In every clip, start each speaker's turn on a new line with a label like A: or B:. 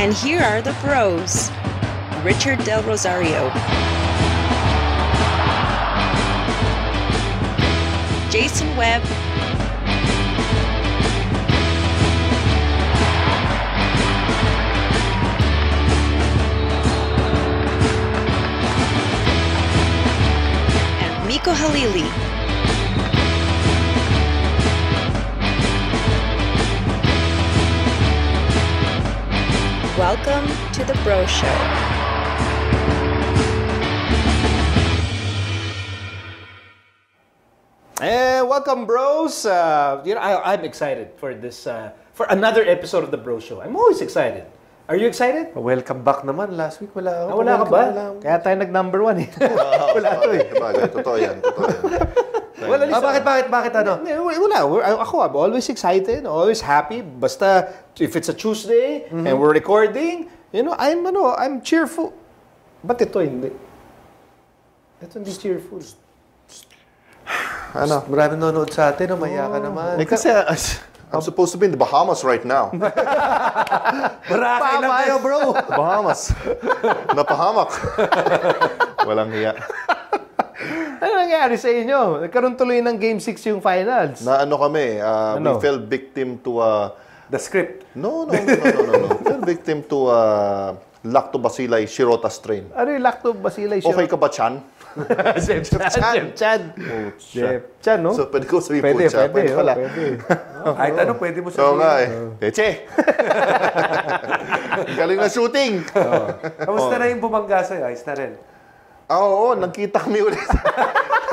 A: And here are the pros. Richard Del Rosario, Jason Webb, and Miko Halili. Welcome to the Bro Show.
B: Welcome, bros. I'm excited for this, for another episode of the Bro Show. I'm always excited. Are you excited?
C: Welcome back naman. Last week wala ako.
B: Wala ka ba? Kaya tayo nag-number 1 eh. Wala to eh.
D: Totoo yan.
C: Bakit ano?
B: Wala. I'm always excited, always happy. Basta if it's a Tuesday and we're recording, I'm cheerful. Ba't ito hindi? Ito hindi cheerful.
C: Maraming nanonood sa atin. Maya ka naman.
D: Kasi I'm supposed to be in the Bahamas right now.
C: Marami lang tayo, bro.
D: Bahamas. Napahamak. Walang hiya.
B: Ano nangyari sa inyo? Nagkaroon tuloy ng Game 6 yung finals.
D: Na ano kami, we fell victim to
C: The script.
D: No. Fell victim to Lactobacilli shirota strain.
B: Ano yung Lactobacilli shirota?
D: Okay ka ba, Chan?
B: Chan. Chan, no?
D: So, pwede ko sabihin po,
B: Pwede,
D: Chan.
B: pwede.
D: Pala.
C: Kahit ano, pwede mo sabihin.
D: Oo nga eh. Eche! Galing na shooting!
C: Kamusta na yung bumangga sa'yo? Ayos na rin.
D: Oo, nagkita kami ulit.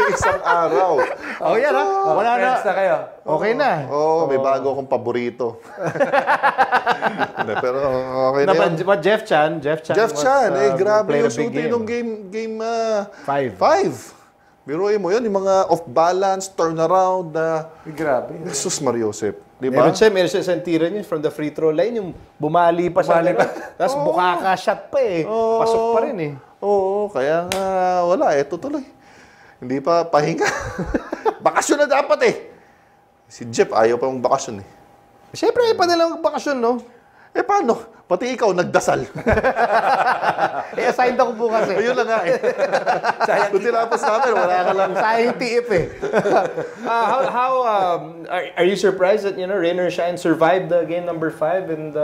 D: Isang araw.
B: Oh, yan ha? Wala na.
C: Friends na kayo.
B: Okay na.
D: Oo, may bago akong paborito. Pero okay na yun.
B: Jeff Chan
D: Jeff Chan, grabe
B: played
D: yung
B: a big
D: shooting
B: game.
D: nung game 5.
B: Five.
D: Biruin mo yun, yung mga off-balance, turnaround na...
C: Grabe.
D: Jesus Mariosep. Di ba?
B: Meron siya isang tira niya from the free throw line, yung bumali pa siya. Tapos bukaka shot pa eh. Pasok pa rin eh.
D: Oo, kaya nga wala eh, tutuloy. Hindi pa pahinga. Bakasyon na dapat eh. Si Jeff ayaw pa mong bakasyon eh.
B: Siyempre, pa nila magbakasyon, no?
D: Eh paano? Pati ikaw nagdasal.
B: Assigned ako bukas eh.
D: Ayun lang nga eh. Kung tinapos namin, wala ka lang.
B: Sayang tiip eh. Are you surprised that, Rainer Shine survived the game number 5 and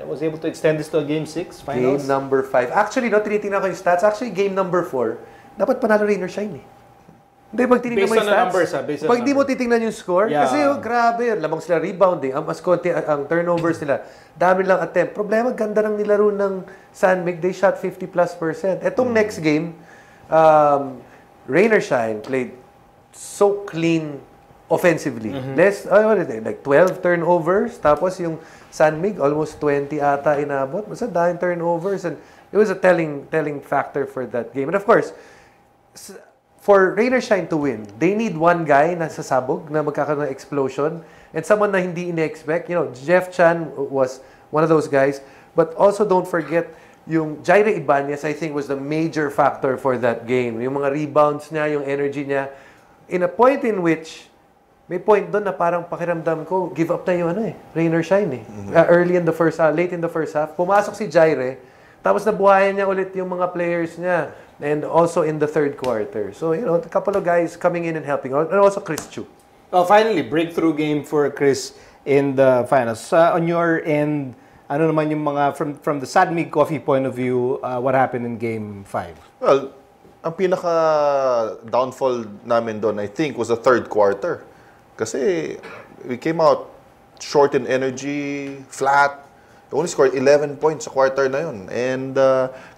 B: was able to extend this to a game 6 finals?
C: Game number 5. Actually, tinitingnan ko yung stats. Actually, game number 4, dapat panalo Rainer Shine eh. Hindi, pag tinignan mo yung stats, pag di mo titingnan yung score, kasi grabe, lamang sila rebounding, mas konti ang turnovers nila, dami lang attempt. Problema, ganda ng nilaro ng San Mig, they shot 50+%. Etong next game, Rainer Shine played so clean offensively. Like 12 turnovers, tapos yung San Mig, almost 20 ata inabot. Basta daming turnovers, and it was a telling factor for that game. And of course, for Rainer Shine to win, they need one guy na sasabog, na magkakaroon ng explosion, and someone na hindi ine-expect. Jeff Chan was one of those guys. But also don't forget, yung Jaire Ibanez, I think, was the major factor for that game. Yung mga rebounds niya, yung energy niya. In a point in which, may point doon na parang pakiramdam ko, give up na yung Rainer Shine eh. Late in the first half, pumasok si Jaire, tapos nabuhayan niya ulit yung mga players niya. And also in the third quarter. So, a couple of guys coming in and helping out. And also Chris Chu.
B: Oh, finally, breakthrough game for Chris in the finals. On your end, ano naman yung mga, from the San Mig Coffee point of view, what happened in game 5?
D: Well, ang pinaka-downfall namin doon, I think, was the third quarter. Kasi we came out short in energy, flat. We only scored 11 points sa quarter na yun. And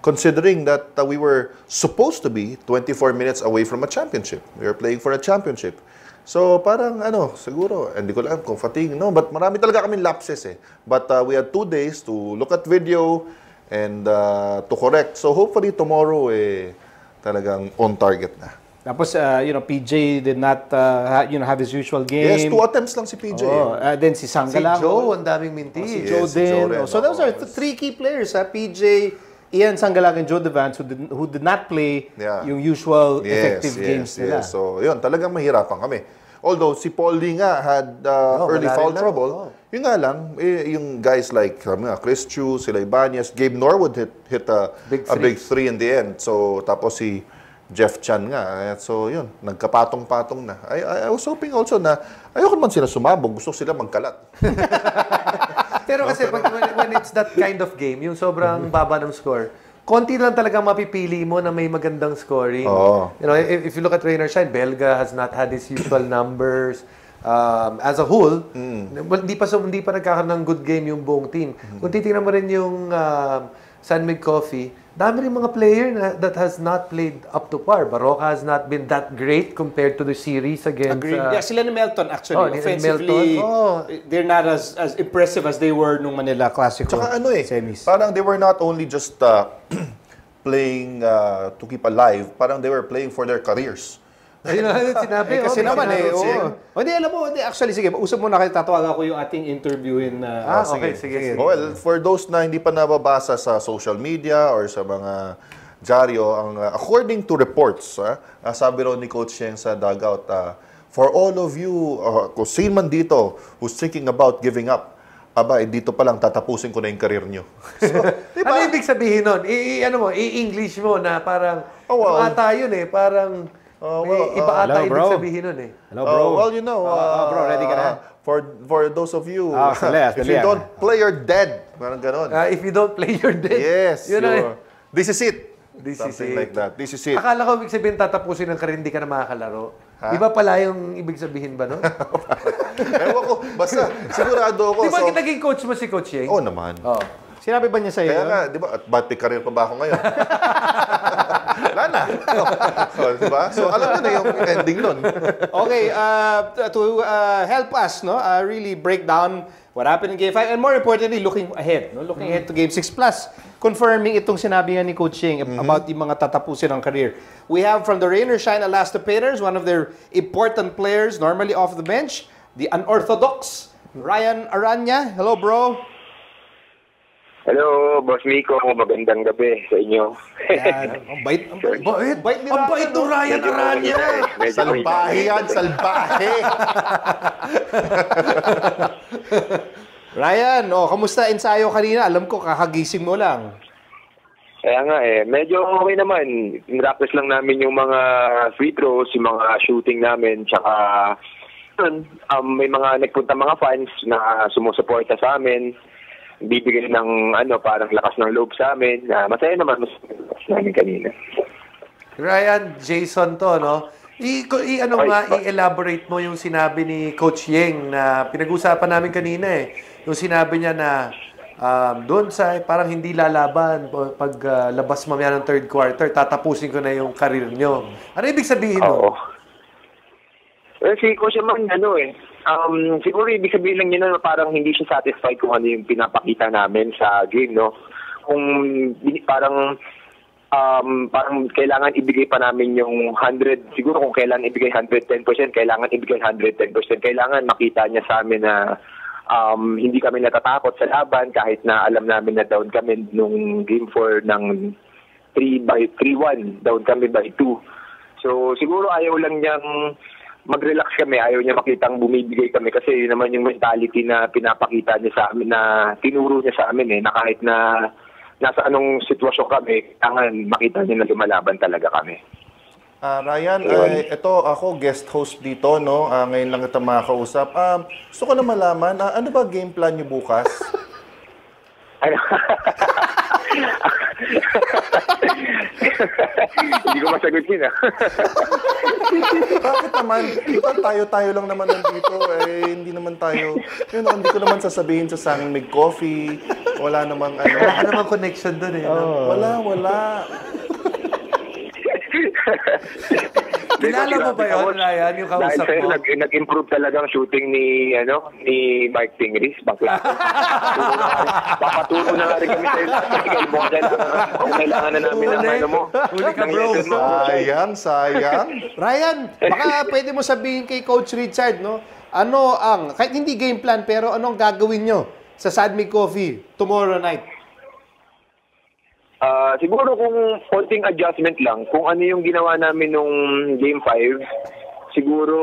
D: considering that we were supposed to be 24 minutes away from a championship. We were playing for a championship. So parang siguro, hindi ko alam kung fatigue, no? But marami talaga kaming lapses eh. But we had 2 days to look at video and to correct. So hopefully tomorrow talagang on target na.
B: Tapos, PJ did not, have his usual game.
D: Yes, 2 attempts lang si PJ.
B: Then si Sangala.
C: Si Joe, ang daming minti.
B: Si Joe din. So those are 3 key players. PJ, Ian Sangalag, and Joe Devance who did not play yung usual effective games nila.
D: So, yun, talagang mahirapan kami. Although si Paul Lee nga had early
C: wala
D: foul
C: rin lang.
D: trouble. Yun nga lang, yung guys like Chris Chu, sila Ibanez, Gabe Norwood hit a big three in the end. So, tapos si Jeff Chan nga. So, yun, nagkapatong-patong na. I was hoping also na ayoko naman sila sumabog. Gusto sila magkalat.
C: Pero kasi when it's that kind of game, yung sobrang baba ng score, konti lang talaga mapipili mo na may magandang scoring. You know, if you look at Rainer Shine, Belga has not had his usual numbers. As a whole, hindi pa nagkakaroon ng good game yung buong team. Kung titingnan mo rin yung San Mig Coffee, dami rin mga player that has not played up to par. Baroka has not been that great compared to the series against...
B: Agreed. Yeah, sila ni Melton actually. Offensively, they're not as impressive as they were nung Manila Classico.
D: Tsaka
B: semis.
D: parang they were not only just playing to keep alive, parang they were playing for their careers.
C: Ayun na sinabi.
B: Kasi naman Hindi, alam mo, actually, sige, usap muna kayo, tatawagan ko yung ating interviewin na...
C: Sige.
D: Well, for those na hindi pa nababasa sa social media or sa mga dyaryo, according to reports, sabi raw ni Coach Yeng sa dugout, for all of you, kung sino man dito who's thinking about giving up, dito pa lang tatapusin ko na yung career nyo. So, diba?
C: Ano ibig sabihin nun? I-English mo na parang, yun parang... iba ata ibig sabihin nun
B: Hello, bro.
D: Well, you know,
B: bro, ready ka na?
D: For those of you, if
B: dali
D: you don't play, you're dead. Parang ganon.
C: If you don't play, you're dead.
D: Yes. This is it.
C: Something
D: like that. This is it.
C: Akala ko ibig sabihin tatapusin ng career, hindi ka na makakalaro. Iba pala yung ibig sabihin ba, no?
D: Ewan ko. Basta, sigurado ako.
C: Di ba naging coach mo si Coach Yeng?
D: Oo naman.
B: Sinabi ba niya sa'yo?
D: Kaya nga, di ba, at ba't may career pa ba ako ngayon? Wala na. Di ba? So, alam mo na yung ending nun.
B: Okay, to help us, really break down what happened in Game 5, and more importantly, looking ahead. Looking ahead to Game 6 Plus, confirming itong sinabi nga ni Coach Yeng about yung mga tatapusin ng career. We have from the Rain or Shine Elastopainters, one of their important players, normally off the bench, the unorthodox Ryan Aranya. Hello, bro.
E: Hello, Boss Miko. Magandang gabi sa inyo.
B: Ang bait ni Ryan Aranya.
D: Salbahe yan, salbahe.
B: Ryan, kamusta ensayo kanina? Alam ko, kakagising mo lang.
E: Kaya nga medyo okay naman. In-practice lang namin yung mga free throws, yung mga shooting namin, tsaka may mga nagpunta mga fans na sumusuporta sa amin. Bibigyan ng parang lakas ng loob sa amin. Masaya naman namin kanina.
C: Ryan, Jason to, no? I-elaborate mo yung sinabi ni Coach Yeng na pinag-usapan namin kanina Yung sinabi niya na doon sa parang hindi lalaban pag labas mamaya ng third quarter, tatapusin ko na yung career nyo. Ano ibig sabihin mo?
E: Si Coach naman, siguro ibig sabihin lang niya na parang hindi siya satisfied kung ano yung pinapakita namin sa game, no? Kung parang kailangan ibigay pa namin yung 100, siguro kung kailangan ibigay 110%, kailangan ibigay 110%. Kailangan makita niya sa amin na hindi kami natatakot sa laban kahit na alam namin na down kami nung game 4 ng 3-1, down kami by 2. So siguro ayaw lang niyang mag-relax kami, ayaw niya makitang bumibigay kami kasi yun naman yung mentality na pinapakita niya sa amin, na tinuro niya sa amin na kahit na nasa anong sitwasyon kami, kailangan makita niya na lumalaban talaga kami.
D: Ryan, ito ako guest host dito, no? Ngayon lang kita makakausap. Gusto ko na malaman, ano ba game plan niyo bukas?
E: Hindi ko masagot yun
D: Bakit naman? Tayo lang naman nandito. Hindi naman tayo. Hindi ko naman sasabihin sa San Mig Coffee. Wala namang
C: Wala namang connection doon
D: Wala.
C: Kilala mo ba yun, Ryan, yung kausap
E: mo?
C: mo?
E: Dahil nag-improve talagang shooting ni Mike Tingris. Bakla. Papaturo na nga rin kami sa'yo. Kung kailangan na namin ng mo.
C: Huli ka, bro.
D: Sayang.
B: Ryan, baka pwede mo sabihin kay Coach Richard, no? Kahit hindi game plan, pero anong gagawin nyo sa San Mig Coffee tomorrow night?
E: Siguro kung konting adjustment lang, kung ano yung ginawa namin nung Game 5, siguro,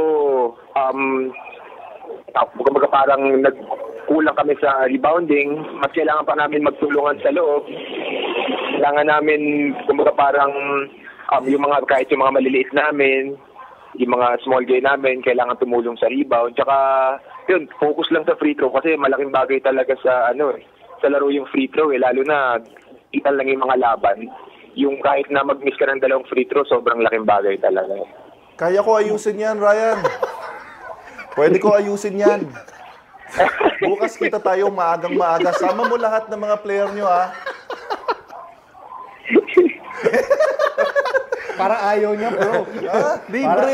E: kumbaga parang nagkulang kami sa rebounding, mas kailangan pa namin magtulungan sa loob. Kailangan namin, kumbaga parang, yung mga, kahit yung mga maliliit namin, yung mga small guy namin, kailangan tumulong sa rebound. Tsaka, yun, focus lang sa free throw kasi malaking bagay talaga sa, sa laro yung free throw, lalo na, kita lang yung mga laban. Yung kahit na mag-miss ka ng 2 free throw, sobrang laking bagay talaga.
D: Kaya ko ayusin yan, Ryan. Pwede ko ayusin yan. Bukas kita tayo maagang maaga. Sama mo lahat ng mga player nyo, ha?
B: Para ayaw niya, bro.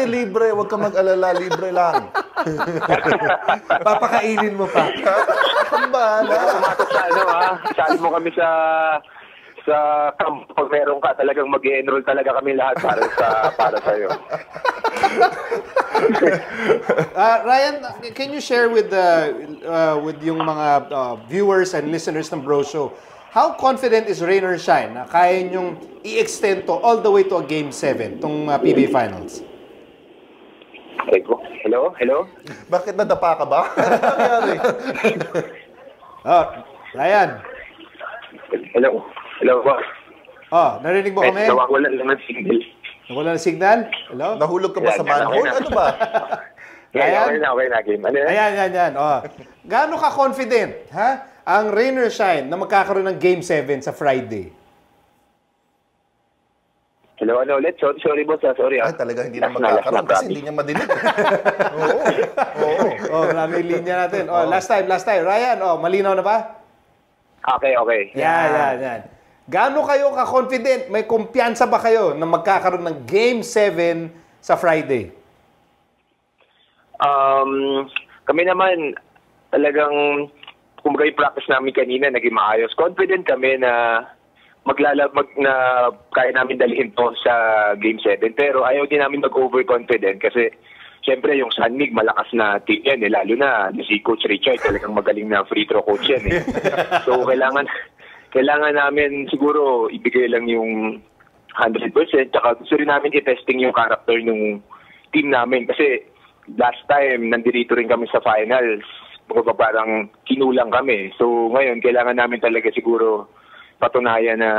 D: Libre. Huwag ka mag-alala. Libre lang.
C: Papakainin mo pa.
D: Ang bahala.
E: Pumatok sa sali mo kami sa camp. Pag meron ka, talagang mag-enroll talaga kami lahat para sa'yo.
B: Ryan, can you share with yung mga viewers and listeners ng Bro Show, how confident is Rain or Shine na kaya nyong i-extend to all the way to a Game 7, tong PBA Finals?
E: Hello?
D: Bakit nadapa ka ba? Ano nangyari?
B: Ryan.
E: Hello, boss.
B: Narinig mo kami?
E: Nawawala lang ng signal.
B: Nawala ng signal? Hello?
D: Nahulog ka ba sa manhole? Ano ba?
E: Okay na, game. Ano yan?
B: Ayan. Gaano ka confident, ha? Ang Rain or Shine na magkakaroon ng Game 7 sa Friday?
E: Hello, ulit? Sorry, boss. Sorry.
D: Ay, talaga hindi na magkakaroon kasi hindi niya madinig. Oo.
B: Marami linya natin. Last time. Ryan, malinaw na ba?
E: Okay.
B: Yan. Gaano kayo ka-confident? May kumpiyansa ba kayo na magkakaroon ng Game 7 sa Friday?
E: Kami naman, talagang, kumbaga yung practice namin kanina, naging maayos. Confident kami na na kaya namin dalhin to sa Game 7. Pero ayaw din namin mag-overconfident kasi siyempre yung San Mig, malakas na team yan. Lalo na si Coach Richard, talagang magaling na free throw coach yan. So kailangan namin siguro ibigay lang yung 100%. Tsaka gusto rin namin i-testing yung character ng team namin. Kasi last time, nandito rin kami sa finals. Parang kinulang kami. So ngayon, kailangan namin talaga siguro patunayan na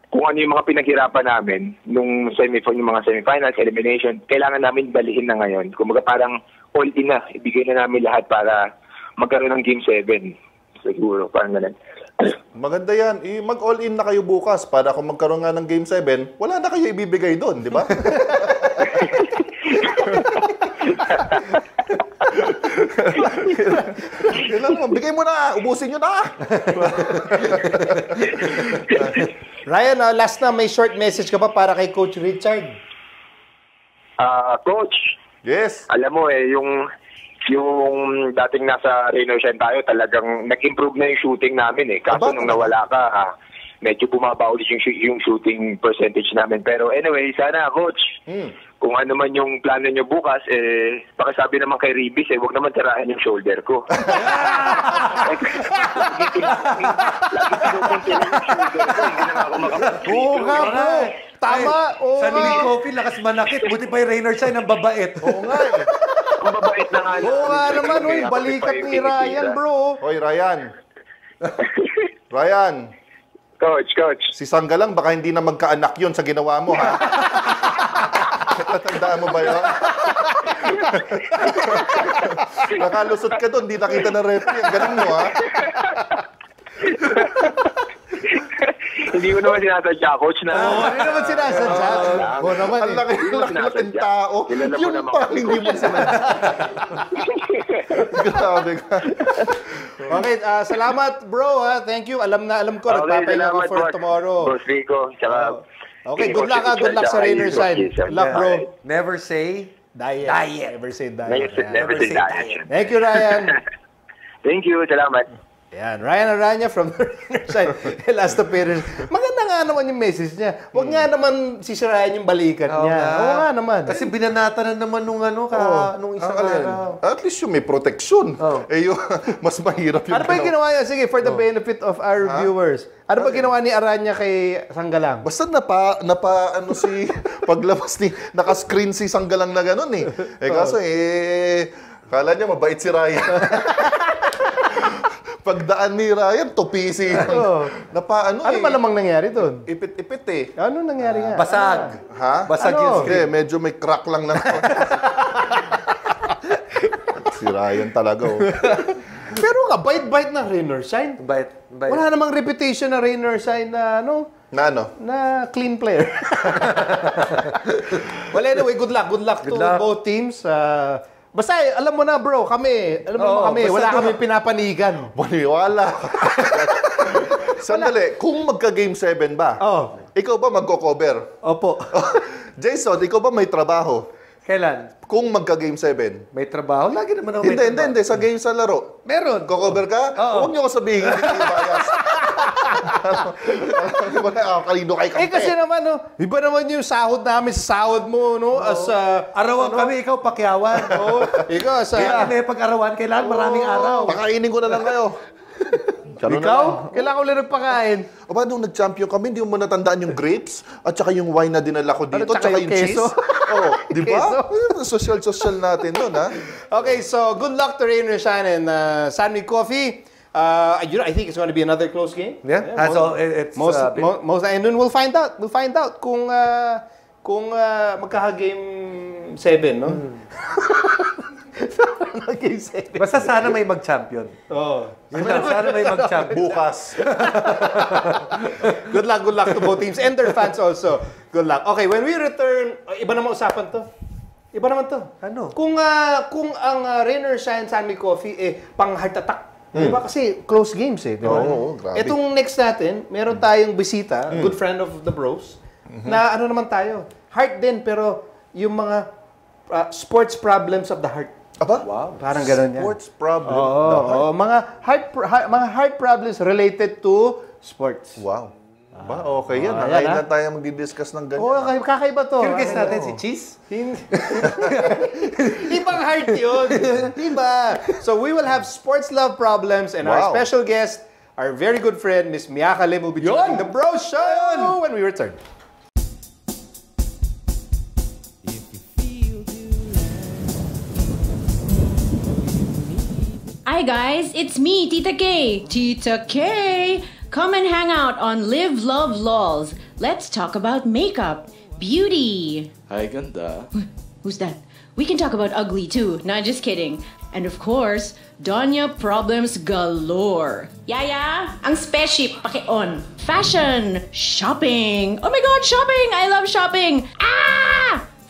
E: kung ano yung mga pinaghirapan namin yung mga semifinals, elimination, kailangan namin balihin na ngayon. Kumbaga parang all in na. Ibigay na namin lahat para magkaroon ng Game 7. Siguro, parang ganun.
D: Maganda yan. Mag-all in na kayo bukas para kung magkaroon nga ng Game 7, wala na kayo ibibigay doon, di ba? Bigay mo na! Ubusin nyo na!
B: Ryan, last na, may short message ka pa para kay Coach Richard?
E: Coach,
D: Yes.
E: alam mo yung dating nasa Rain or Shine tayo, talagang nag-improve na yung shooting namin Kaso nung nawala ka, medyo bumaba ulit yung shooting percentage namin. Pero anyway, sana Coach, kung ano man yung plano nyo bukas, pakisabi naman kay Ribis, huwag naman tirahin yung shoulder ko.
B: Oo nga, bro. Tama. Oo
C: Sa
B: nga.
C: Mini Coffee, lakas manakit. Buti pa yung Rain or Shine ang babait.
B: Oo nga
E: Ang babait na nga.
B: Oo nga naman, balikat ni Ryan, bro.
D: Hoy, Ryan. Ryan.
E: Coach.
D: Si Sanggalang, baka hindi na magkaanak yun sa ginawa mo, ha? Natandaan mo ba yun? Nakalusot ka doon, di nakita na referee. Ang galing mo, ha?
E: Hindi ko naman sinasadya, Coach, na...
B: Ano naman sinasadya? Oo naman
D: Ang laki-laking tao. Yung pa, hindi mo sinadya. Grabe ka.
B: Okay, salamat, bro. Thank you. Alam ko. Nagpapahinga ko for tomorrow.
E: Boss Rico, tsaka...
B: Okay, good luck sa Rain or Shine. Good luck, bro.
C: Never say
B: Diet. Never say diet.
E: Never say diet.
B: Thank you, Ryan.
E: Thank you, salamat.
B: Yan, Ryan Aranya from the Rain or Shine. Last appearance. Maganda nga nga naman yung message niya. Huwag nga naman sisirayan yung balikat niya. Oo nga naman.
C: Kasi binanata na naman nung isang araw.
D: At least yung may protection. Eh yung mas mahirap yung
B: Ano ba yung ginawa niya? Sige, for the benefit of our viewers. Ano ba ginawa ni Aranya kay Sanggalang?
D: Basta paglabas ni, naka-screen si Sanggalang na gano'n eh. Kaso kala niya mabait si Ryan. Pagdaan ni Ryan, tupisi.
B: Ano ba namang nangyari doon?
D: Ipit-ipit eh.
B: Ano nangyari nga?
C: Basag.
D: Ha?
C: Basag yung screen.
D: Medyo may crack lang na. Si Ryan talaga
B: Pero nga, bait-bait ng Rainer Shine.
C: Bait.
B: Wala namang reputation na Rainer Shine na na clean player. Well, anyway, good luck to both teams. Basta alam mo na bro, kami wala kami pinapanigan.
D: Maniwala. Sandali, kung magka-game 7 ba? Ikaw ba magko-cover?
B: Opo.
D: Jason, ikaw ba may trabaho?
C: Kailan?
D: Kung magka-game 7?
C: May trabaho? Lagi naman ako may trabaho.
D: Hindi. Sa game sa laro.
C: Meron.
D: Ko-cover ka? Huwag niyo ko sabihin, hindi kayo bias. Kanino kayo kampi?
B: Kasi naman, iba naman yung sahod namin sa sahod mo, as
C: arawan kami, ikaw pakyawan.
B: ikaw sa...
C: Kaya kami pag-arawan, kailangan maraming araw.
D: Pakainin ko na lang kayo.
B: Ikaw? Kailangan ko lang nagpakain.
D: O ba, nung nag-champion kami, hindi mo natandaan yung grapes at saka yung wine na dinala ko dito, at saka yung cheese. Di ba? Social natin yun, ha?
B: Okay, so good luck to Rainer Shine and Sanmi Coffee. I think it's going to be another close game.
C: Yeah. So it's
B: and then we'll find out. We'll find out kung magkaka-game 7, no? Game 7.
C: Basta sana may mag-champion. Sana may mag-champion.
D: Bukas.
B: Good luck to both teams and their fans also. Good luck. Okay, when we return, iba naman usapan to. Iba naman to.
C: Ano?
B: Kung ang Rainer Shine Sanmi Coffee pang heart attack. Diba kasi close games diba?
D: Grabe.
B: Itong next natin, meron tayong bisita, good friend of the bros, na ano naman tayo, heart din pero yung mga sports problems of the heart.
D: Aba?
B: Wow. Parang gano'n yan.
D: Sports problem.
B: Mga heart problems related to sports.
D: Wow. Ba, okay yan. Ngayon na tayo magdi-discuss ng ganyan.
B: Kakaiba to.
C: Kirkis natin si Cheese.
B: Ibang heart yun. Diba? So we will have sports love problems and our special guest, our very good friend, Miss Miyaka Lim, will be joining the Bro Show when we return.
F: Hi guys, it's me, Tita K. Tita K! Come and hang out on Live Love Lols. Let's talk about makeup, beauty.
G: Hi, ganda.
F: Who's that? We can talk about ugly too, not just kidding. And of course, Donya problems galore. Yaya, ang spaceship paki-on. Fashion, shopping. Oh my god, shopping! I love shopping.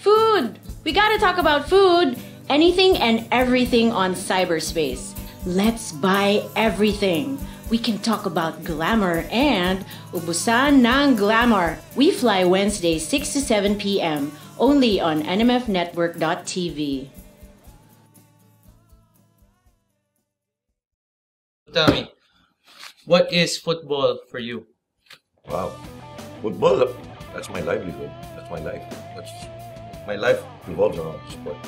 F: Food. We gotta talk about food. Anything and everything on cyberspace. Let's buy everything. We can talk about glamour and ubusan ng glamour. We fly Wednesday 6 to 7 p.m. only on nmfnetwork.tv.
H: Tell me, what is football for you?
I: Wow. Football, that's my livelihood. That's my life. My life revolves around sport.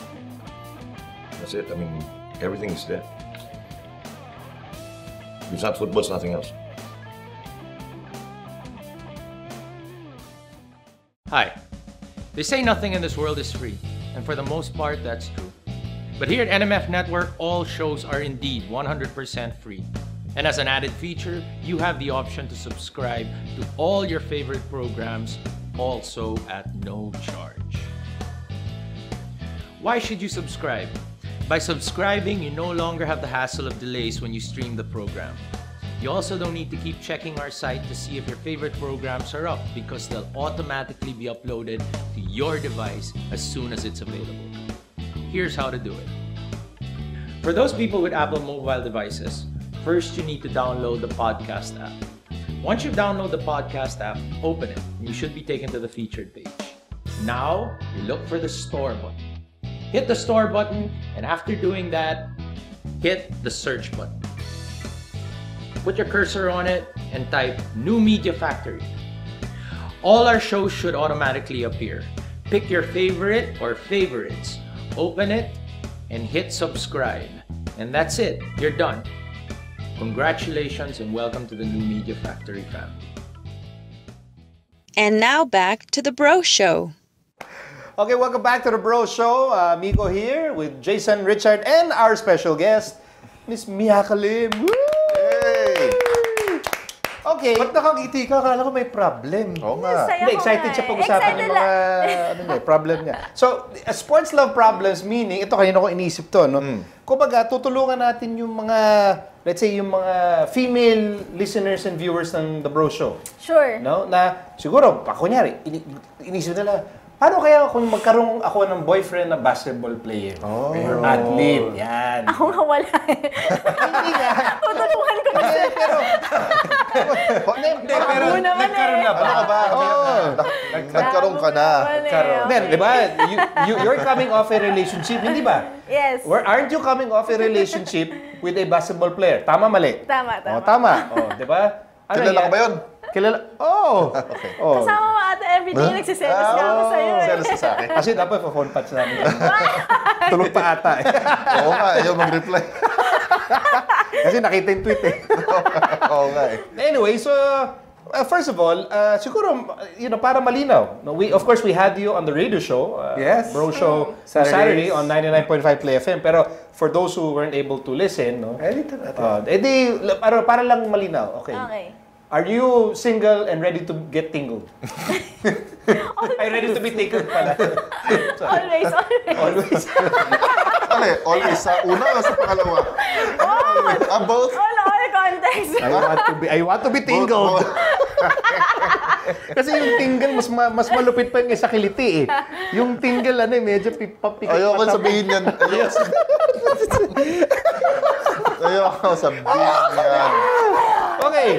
I: That's it. I mean, everything is there. If it's not football, it's nothing else.
H: Hi. They say nothing in this world is free, and for the most part, that's true. But here at NMF Network, all shows are indeed 100% free. And as an added feature, you have the option to subscribe to all your favorite programs, also at no charge. Why should you subscribe? By subscribing, you no longer have the hassle of delays when you stream the program. You also don't need to keep checking our site to see if your favorite programs are up because they'll automatically be uploaded to your device as soon as it's available. Here's how to do it. For those people with Apple mobile devices, first you need to download the podcast app. Once you download the podcast app, open it and you should be taken to the featured page. Now, you look for the store button. Hit the store button, and after doing that, hit the search button. Put your cursor on it and type New Media Factory. All our shows should automatically appear. Pick your favorite or favorites, open it, and hit subscribe. And that's it, you're done. Congratulations and welcome to the New Media Factory family.
A: And now back to the Bro Show.
B: Okay, welcome back to the Bro Show. Miko here with Jason, Richard, and our special guest, Miss Miaka Lim. Woo!
D: Hey!
B: Okay.
C: Ba't nakangiti ka? Akala ko may problem.
D: Oo nga.
B: Hindi, excited siya pag-usapan yung mga problem niya. So, sports love problems meaning, ito kanina ko inisip to, no? Kumbaga, tutulungan natin yung mga, let's say, yung mga female listeners and viewers ng The Bro Show.
G: Sure.
B: No? Na, siguro, kunyari, inisip nila, paano kaya kung magkaroon ako ng boyfriend na basketball player?
D: Oh.
B: Or athlete, yan.
G: Ako nga wala.
B: Hindi nga.
G: Tutulungan ko na siya.
B: Pero
C: Nagkaroon na ba?
D: Ano ka ba? Nagkaroon ka na.
B: Then, di ba, you're coming off a relationship, hindi ba?
G: Yes.
B: Aren't you coming off a relationship with a basketball player? Tama, mali?
G: Tama.
B: Oh, tama. Oh, di ba?
D: Kilala ka ba yun?
B: Kilala? Oh!
D: Okay.
B: Oh.
G: Kasama mo ata everyday, nagsiselos nga ako sa'yo eh.
D: Selos ka sa akin.
B: Kasi dapat pa-phone patch namin. Tulog pa ata eh.
D: Oo nga, ayaw mag-reply.
B: Kasi nakita yung tweet eh.
D: Oo nga eh.
B: Anyway, so first of all, siguro, para malinaw. No, of course, we had you on the radio show.
C: Yes.
B: Bro Show Saturday on 99.5 Play FM. Pero for those who weren't able to listen, no, para lang malinaw. Okay.
G: Okay.
B: Are you single and ready to get tingled? Ay, ready to be taken pala.
G: Always.
B: Always.
D: Always sa una o sa pangalawa? Both?
G: All context.
B: I want to be tingled. Kasi yung tingle, mas malupit pa yung sa kiliti eh. Yung tingle, medyo papikit.
D: Ayoko sabihin yan. Ayoko sabihin yan.
B: Okay.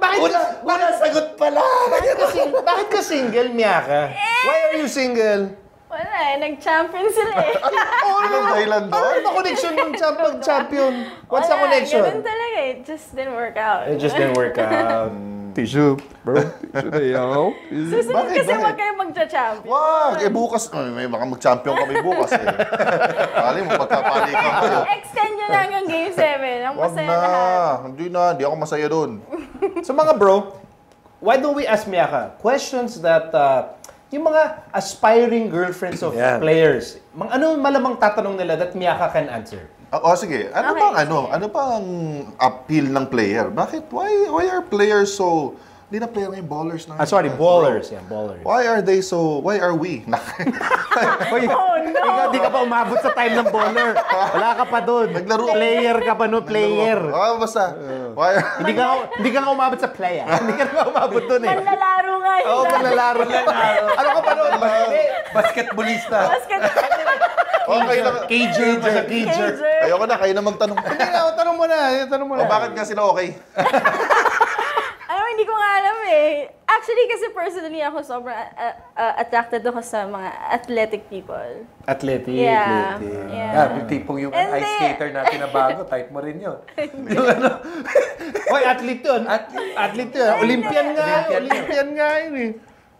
B: Bakit sagot pala? Bakit ka single, Miaka? Why are you single?
G: Wala eh, nag-champion sila eh.
D: Anong dahilan doon?
B: Ano ba connection ng champion? What's the connection?
G: Ganun talaga eh. It just didn't work out.
B: It just didn't work out. Tissue, bro. Tissue na yaw.
G: Susunod kasi wag kayo magcha-champion.
D: Wag! Bukas, may baka mag-champion kami bukas eh. Kali mo, pagkapali ka kayo.
G: Extend nyo na hanggang Game 7. Ang
D: Wag
G: masaya
D: na!
G: lahat.
D: Hindi ako masaya doon.
B: So mga bro, why don't we ask Miaka questions that yung mga aspiring girlfriends of players, ano malamang tatanong nila that Miaka can answer?
D: Sige. Ano bang appeal ng player? Bakit? Why are players so... Hindi na player ngayon, ballers na.
B: Ballers. Yeah, ballers.
D: Why are we?
B: Ikaw, di ka pa umabot sa time ng baller. Wala ka pa doon.
D: Naglaro.
B: Player ka pa, no? Player.
D: Basta. Why are...
B: Hindi ka nga umabot sa player. Hindi ka nga umabot doon eh.
G: Manlalaro nga yun.
B: Oo, manlalaro. Ano ka pa doon?
C: Basketballista.
D: Okay lang.
B: Cager.
D: Ayoko na, kayo na magtanong.
B: Hindi na, tanong mo na.
D: Bakit nga sila okay?
G: Hindi ko nga alam eh. Actually, kasi personally ako sobrang attracted ako sa mga athletic people.
B: Athletic.
G: Yeah.
C: Yung tipong yung ice skater natin na bago, type mo rin yun.
B: Hoy, athlete yun. Athlete yun. Olympian nga yun eh.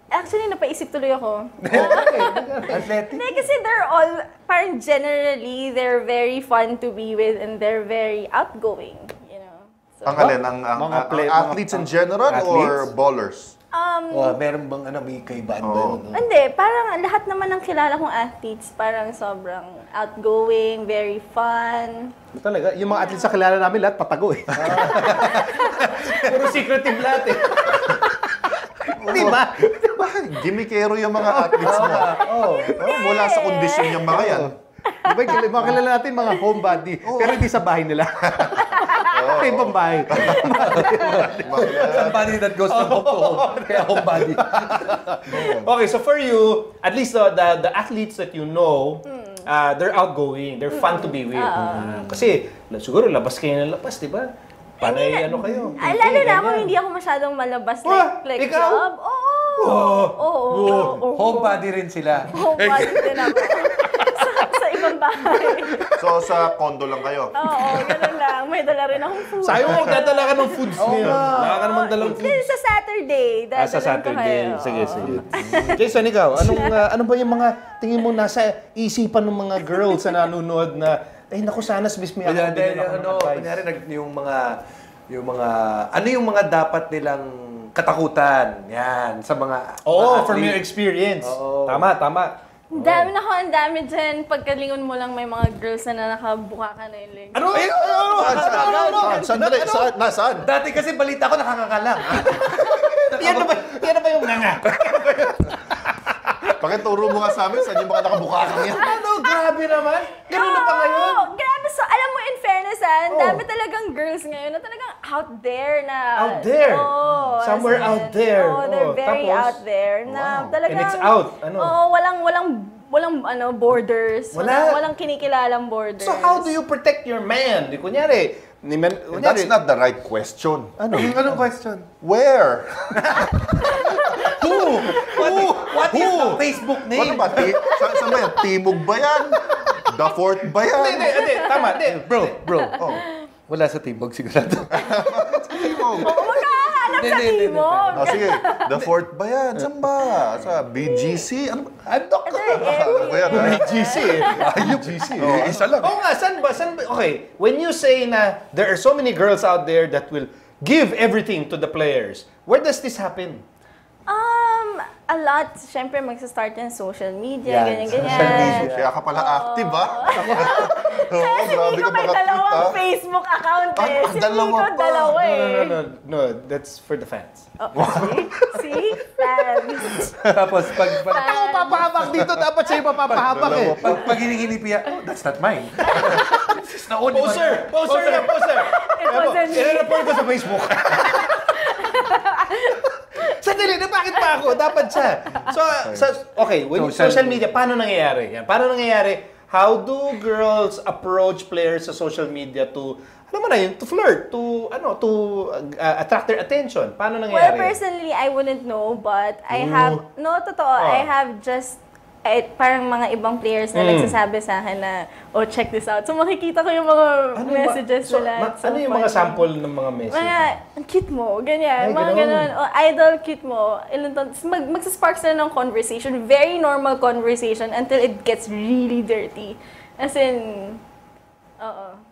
G: Actually, napaisip tuloy ako.
C: Athletic?
G: Hindi, kasi they're all, parang generally, they're very fun to be with and they're very outgoing.
D: Ang alin? Ang athletes in general or ballers?
C: Meron bang may kaibaan ba yun?
G: Hindi, parang lahat naman ng kilala kong athletes, parang sobrang outgoing, very fun.
B: Talaga, yung mga athletes sa kilala namin, lahat patago eh. Puro secretive lahat eh. Di ba?
D: Gimikero yung mga athletes mo. Wala sa kondisyon yung mga yan.
B: Di ba, mga kilala natin, mga homebody. Pero hindi sa bahay nila. May ibang bahay.
C: Somebody that goes from home to home. Kaya homebody.
B: Okay, so for you, at least the athletes that you know, they're outgoing. They're fun to be with. Kasi siguro labas kayo ng labas, di ba? Panay kayo.
G: Lalo na ako, hindi ako masyadong malabas like job. Oo.
C: Homebody rin sila.
G: Homebody din ako. Sa ibang bahay.
D: So, sa condo lang kayo?
G: Oo, ganun lang. May dala rin akong food.
B: Sayo mo, magdadala ka ng foods niyo. Wala ka naman dalang
G: Hindi,
B: foods.
G: sa Saturday.
B: Sa
G: Dadalan ko
B: Saturday.
G: kayo.
B: Sige, sige. Jason, ikaw, ano ba yung mga tingin mo nasa isipan ng mga girls na nanonood na, naku, sana miss me ako.
C: Kunyari, yung mga, ano yung mga dapat nilang katakutan, yan, sa mga...
B: From your experience. Tama.
G: Ang dami dyan. Pagkalingon mo lang may mga girls na nakabuka ka na yung legs.
D: Saan? Nasaan?
C: Dati kasi balita ko nakakakalang.
B: Yan na ba yung nga?
D: Pakituro mo nga sa amin, saan yung mga nakabukakang yan?
B: Grabe naman. Ganun na pa ngayon.
G: Grabe. So, alam mo, in fairness, ang dami talagang girls ngayon na talagang out there na...
B: Out there? Somewhere
G: as in,
B: out there.
G: They're very
B: Tapos?
G: out there. Na talagang...
B: And it's out.
G: Walang borders.
B: Wala.
G: Walang kinikilalang borders.
B: So how do you protect your man? Kunyari,
D: That's not the right question.
C: Anong question?
D: Where?
C: What is the Facebook name?
D: Ano ba? Saan ba yan? Timog ba yan? The Fort ba yan?
B: Hindi, tama.
C: Bro. Wala sa Timog sigurado.
G: Magkakahanap sa Timog.
D: Sige, The Fort ba yan? Saan ba? Sa BGC? Ano ba? Ano ba yan?
B: BGC.
D: BGC. Isa lang.
B: Nga, saan ba? Okay, when you say na there are so many girls out there that will give everything to the players, where does this happen?
G: A lot. Siyempre, magsa-start yung social media, ganyan.
D: Kaya ka pala active, ha?
G: Kasi hindi ko may dalawang Facebook account eh. Dalawa eh.
B: No, that's for the fans.
G: See? Fans.
C: Tapos pag
B: Ako papahabak dito, dapat sa'yo papahabak eh.
C: pag hinihilip niya, that's not mine. This is the only one.
B: Poster.
G: It wasn't me.
B: I-report ko sa Facebook. Sandali, bakit pa ako? Dapat siya. Okay, when social media, paano nangyayari yan? How do girls approach players sa social media to flirt, to attract their attention? Paano nangyayari?
G: Well, personally, I wouldn't know, but I have just parang mga ibang players na nagsasabi sa akin na, check this out. So, makikita ko yung mga messages nila.
B: Ano yung mga sample ng mga messages?
G: Ang cute mo, ganyan. Mga ganun. Idol, cute mo. Magsaspark sila ng conversation. Very normal conversation until it gets really dirty. As in,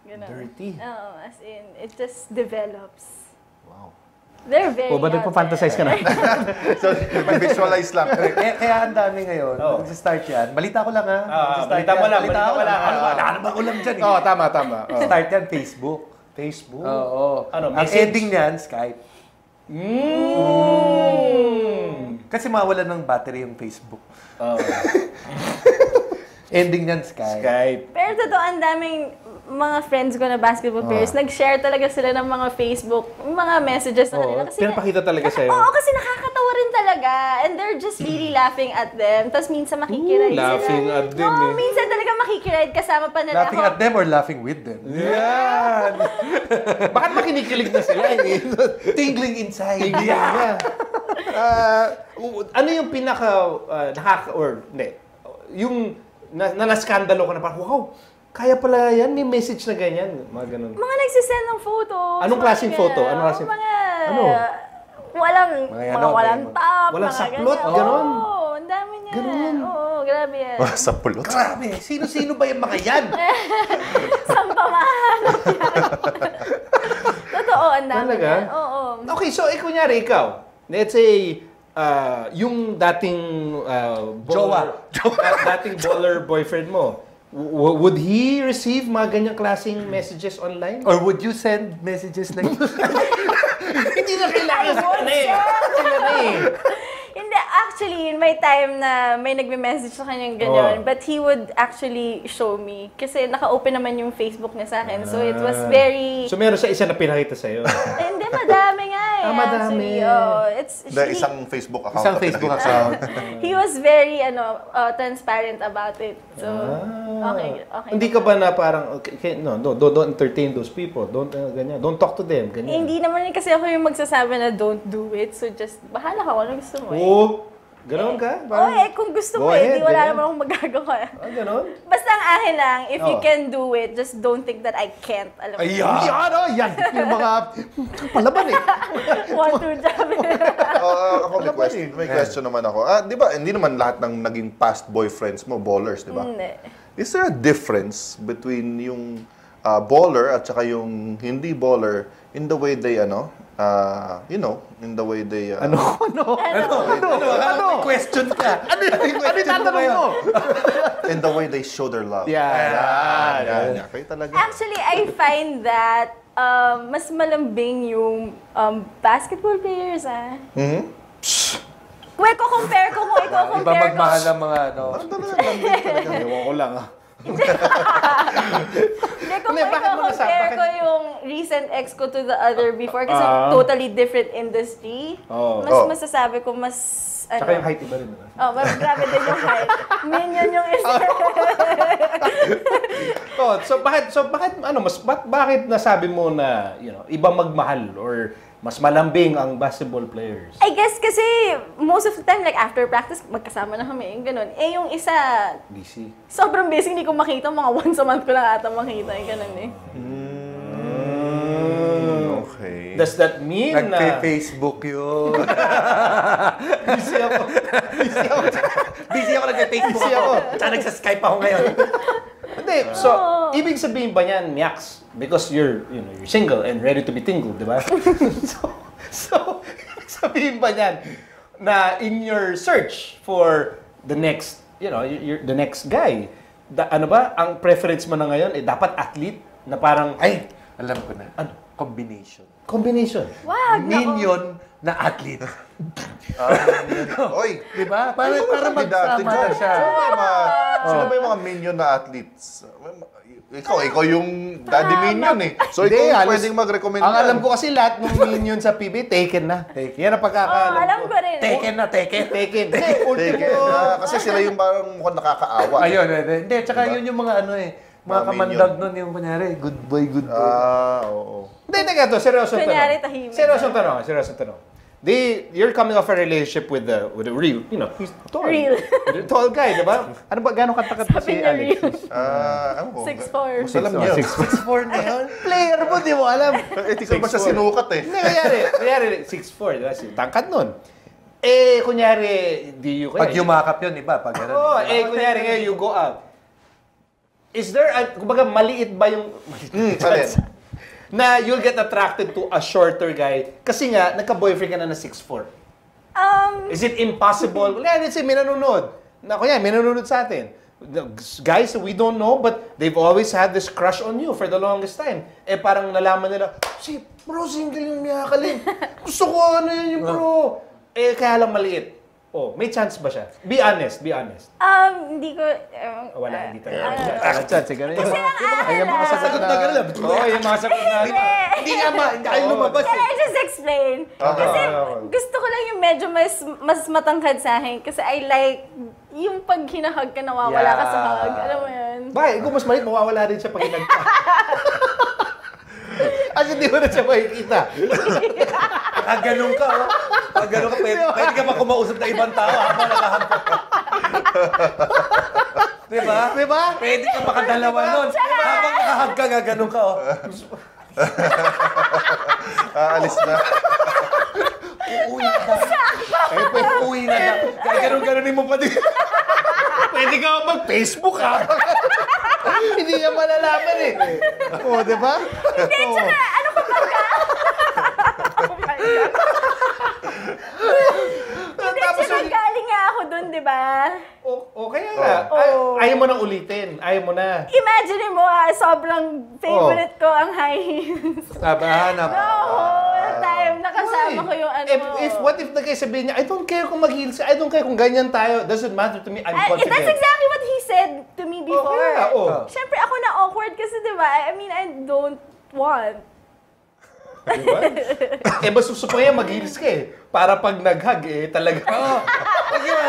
G: ganun.
B: Dirty?
G: As in, it just develops.
B: Wow.
G: They're very
B: ba nagpa-fantasize ka na?
D: So, visualize lang.
C: Kaya ang dami ngayon. Mag-start yan. Balita ko lang ha.
B: Balita mo lang.
C: Ano ba ko lang dyan eh.
B: Tama.
C: Start yan, Facebook. Oo. Ang ending niyan, Skype. Kasi mawalan ng battery yung Facebook. Ending niyan, Skype.
G: Pero totoo, ang daming mga friends ko na basketball players, nag-share talaga sila ng mga Facebook, mga messages na kanila.
B: Pinapakita talaga sa'yo.
G: Oo, kasi nakakatawa rin talaga. And they're just really laughing at them. Tapos minsan makikiride sila.
B: Laughing at them
G: Oo, minsan talaga makikiride kasama pa nila.
C: Laughing at them or laughing with them?
B: Yan! Bakit makinikilig na sila?
C: Tingling inside.
B: Ano yung yung nanaskandalo ko na parang, wow, kaya pala yan, may message na ganyan. Mga ganun.
G: Mga nagsisend ng photo.
B: Anong klaseng photo?
G: Walang top.
B: Walang saplot? Ganon?
G: Oo, ang dami niya. Oo, grabe yan.
D: Saplot?
C: Grabe. Sino-sino ba yung mga yan?
G: Sampamahan. Totoo, ang dami
B: Talaga?
G: niya. Oo.
B: Okay, so kunyari ikaw, let's say, yung dating dating baller boyfriend mo, would he receive mga ganyang klaseng messages online?
C: Or would you send messages like
B: Hindi na kailangan sila na eh.
G: Hindi, actually, may time na may nagme-message sa kanyang ganyan, but he would actually show me. Kasi naka-open naman yung Facebook niya sa akin. So, it was very...
B: So, meron siya isa na pinakita sa'yo?
G: Hindi, madami nga eh.
B: Madami.
D: Isang Facebook account.
C: Isang Facebook account.
G: He was very, transparent about it. So, okay.
B: Hindi ka ba na parang, don't entertain those people. Don't, ganyan. Don't talk to them. Ganyan.
G: Hindi naman kasi ako yung magsasabi na don't do it. So, just, bahala ka kung ano gusto mo eh.
B: Ganon ka?
G: Oo, kung gusto mo
B: Go ahead,
G: di wala
B: ganyan.
G: naman akong magagawa.
B: Ganon?
G: Basta ang akin lang, if you
B: Oh.
G: can do it, just don't think that I can't. Alam mo.
B: Yan! Yung mga palaban eh.
G: 1, 2 jab.
D: Ako may question naman ako. Di ba, hindi naman lahat ng naging past boyfriends mo, ballers, di ba?
G: Hindi.
D: Is there a difference between yung baller at saka yung hindi baller in the way they, in the way they...
B: Ano?
C: Question ka.
B: Ano tatanong mo?
D: in the way they show their love.
B: Yan.
D: Okay talaga.
G: Actually, I find that mas malambing yung basketball players, Well, compare ko kung ikaw
C: Iba
G: compare ko.
C: magmahal ng mga
B: Ewan ko lang
G: Hindi, kung compare ko yung recent ex ko to the other before kasi totally different industry. Mas masasabi ko mas
B: Tsaka yung height iba rin.
G: mas grabe din yung height. Minion yung isa.
B: Bakit nasabi mo na, ibang magmahal or mas malambing ang basketball players?
G: I guess kasi most of the time, like after practice, magkasama na kami, yung ganun. Yung isa,
B: busy.
G: sobrang busy, hindi ko makita. Mga once a month ko lang ata makita, yung ganun
D: Okay.
B: Does that mean na...
C: Nagpe-Facebook yun.
B: Busy ako.
C: Busy ako, nagpe-Facebook ako. Tsaka nagsa-Skype ako ngayon.
B: Hindi, so, ibig sabihin ba niyan, Miaks, because you're single and ready to be tingled, di ba? so, ibig sabihin ba niyan na in your search for the next, the next guy, ang preference mo na ngayon, dapat athlete na parang,
C: Alam ko na. Combination.
G: Wag,
C: Minion na athlete.
D: Oy,
C: Diba? Para magsama na siya.
D: Sino ba yung mga minion na athletes? Ikaw yung daddy minion eh. So
B: Hindi,
D: ikaw yung
B: halos-
D: pwedeng mag-recommend
B: ang alam ko kasi lahat ng minion sa PB, taken na. Yan ang pagkakaalam ko.
G: alam ko rin.
C: Taken.
B: Taken. Hindi, ultimo.
D: Kasi sila yung parang mukhang nakakaawa.
C: Ayun. Hindi, tsaka yun yung mga mga kamandag nun yung kunyari, good boy.
D: Oo.
B: Hindi, teka to, seryosong
G: Kunyari,
B: tanong.
G: tahimik.
B: Seryosong tanong. You're coming off a relationship with a real, he's tall.
G: Real.
B: Tall guy, di ba? Ano ba, gano'ng katakat ba si
G: Sabi niya
B: Alex?
G: real.
D: Ano ko?
G: 6'4".
D: Alam niyo.
C: 6'4 na yun.
B: Player mo, di mo alam.
D: Hindi ko ba siya sinukat eh?
B: Hindi, kunyari, 6'4", di ba? Tangkad nun. Kunyari,
C: Pag yumakap yun, iba. Pag gano'n.
B: kunyari ngayon, you go out. Is there, kumbaga, maliit ba yung...
D: Alin?
B: na you'll get attracted to a shorter guy kasi nga, nagka-boyfriend ka na 6'4". Is it impossible? Let's say, may nanonood sa atin. Guys we don't know, but they've always had this crush on you for the longest time. Parang nalaman nila, bro, single yung miyakalin. Gusto ko yung bro. Kaya lang maliit. May chance ba siya? Be honest.
G: Hindi ko...
B: Wala, hindi tayo. Wala chance. Ganun yung
G: Yung
B: mga sasagot na gano'n. Yung mga sagot na hindi kayo lumabas
G: Can I just explain? Kasi gusto ko lang yung medyo mas matangkad sa akin. Kasi I like yung pag hinahag ka, nawawala ka sa hug. Alam mo yun?
B: Bakit? Kung mas maliit, mawawala rin siya pag hinag ka. Kasi hindi mo na siya makikita.
C: Pag ganun ka, Pag ganun ka, pwede ka pa kumausap na ibang tao habang nakahagkat ka. Diba? Pwede ka makadalawa nun. Habang nakahag ka, ganun ka,
D: Aalis na.
C: Uuwi na.
B: Ganun-ganunin mo pa din. Pwede ka mag-Facebook ha. Hindi niya malalaman eh. Diba?
G: Hindi, tsaka, ano pa ba ka? Oh my God. Hindi, tsaka galing nga ako dun, di ba?
B: Kaya nga. Ayaw mo nang ulitin. Ayaw mo na.
G: Imagine mo, sobrang favorite ko ang high heels.
C: Hanap.
G: The whole time, nakasama ko yung ano.
B: What if the guy sabihin niya, I don't care kung mag-heels ka, I don't care kung ganyan tayo, doesn't matter to me, I'm confident.
G: That's exactly what he said to me before.
B: Siyempre
G: ako na awkward kasi, di ba? I mean, I don't want.
B: Diba? Mas gusto pa yan, mag-heels ka eh. Para pag nag-hug talaga.
C: Pag yung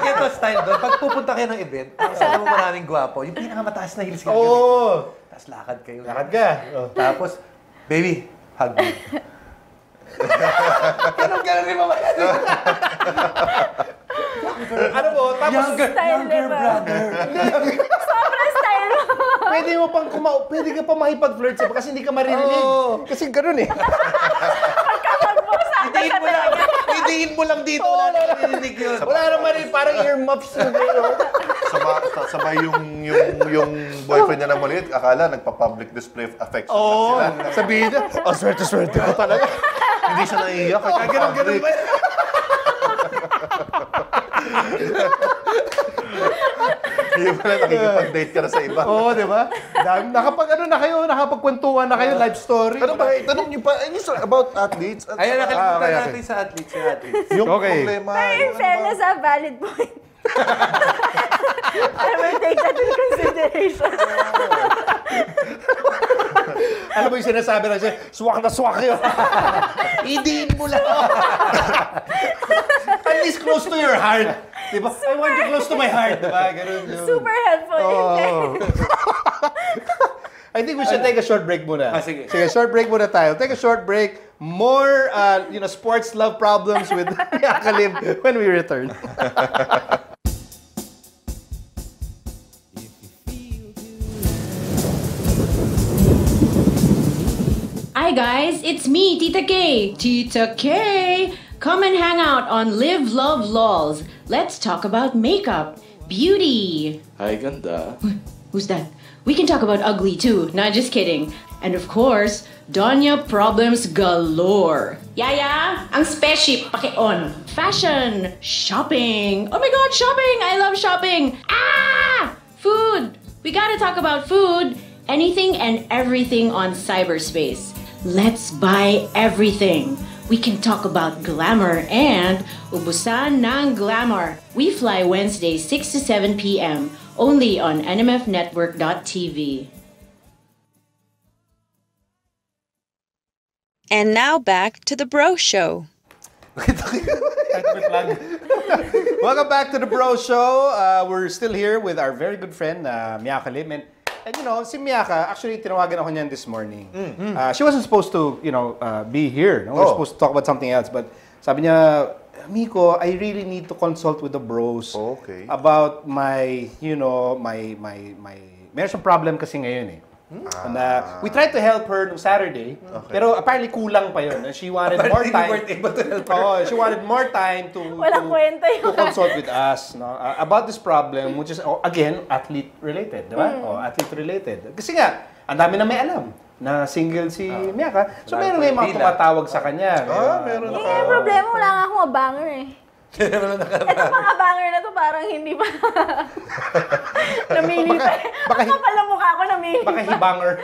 C: ganito style doon, pag pupunta kayo ng event, saan mo maraming gwapo, yung pinakamataas na heels ka. Tapos lakad kayo.
B: Lakad ka.
C: Tapos, baby, hug me. Ganun rin ba?
B: Ano mo, tapos
C: Younger brother.
G: Sobrang style mo.
B: pwede ka pa makipag-flirt sa kasi hindi ka maririnig. Kasi ganun eh.
G: Pagkawag mo, sakto ka talaga.
C: Idiin mo lang dito. Wala na narinig yun.
B: Wala naman rin, parang earmuffs yung gano'n.
D: Sabay yung boyfriend niya na maliit, akala nagpa-public display of affection
B: Oo,
D: sila.
B: sabihin niya, swerte ko talaga.
D: Hindi siya naiiyak.
B: Ganun ba?
D: Hindi mo na nakikipag-date ka na sa iba.
B: Oo, di ba? Nakapagkwentuhan na kayo, life story.
D: Ano ba? Tanong niyo pa, about athletes.
C: Ayan, nakalimutan
B: okay.
C: natin sa athletes.
D: Yung
B: Okay.
D: problema.
G: Pero in fairness, valid point. I will take that into consideration.
B: Alam mo yung sinasabi na siya, swak na swak yun. Idiin mo lang. At least close to your heart. Diba? I want you close to my heart. Diba? Ganun.
G: Super helpful. In fairness.
B: I think we should take a short break muna.
C: Sige.
B: Sige, short break muna tayo. Take a short break. More, sports love problems with Yakalim when we return.
F: Hi guys, it's me, Tita K. Tita K! Come and hang out on Live Love Lols. Let's talk about makeup, beauty.
J: Hi, ganda.
F: Who's that? We can talk about ugly too, not just kidding. And of course, Donya problems galore. Yaya, ang spaceship paki-on. Fashion, shopping. Oh my god, shopping! I love shopping. Ah! Food. We gotta talk about food. Anything and everything on cyberspace. Let's buy everything. We can talk about glamour and ubusan ng glamour. We fly Wednesdays 6 to 7 p.m. only on nmfnetwork.tv.
A: And now back to the Bro Show.
B: Welcome back to the Bro Show. We're still here with our very good friend, Miyaka Lim. And si Miyaka, actually, tinawagan ako niyan this morning. She wasn't supposed to, be here. No? We were supposed to talk about something else. But sabi niya, Miko, I really need to consult with the bros about my meron siyang problem kasi ngayon eh. And, we tried to help her nung Saturday, pero apparently kulang pa yun. She wanted more time. She wanted more time to consult with us about this problem, which is, again, athlete-related. Di ba? Athlete-related. Kasi nga, ang dami na may alam na single si Miyaka. So, meron may mga tumatawag sa kanya.
D: Meron na
G: Yung problema, wala nga akong abanger eh. Ito mga banger na to parang hindi pa namili pa. Baka pala mukha ko namili pa.
B: Baka hibanger.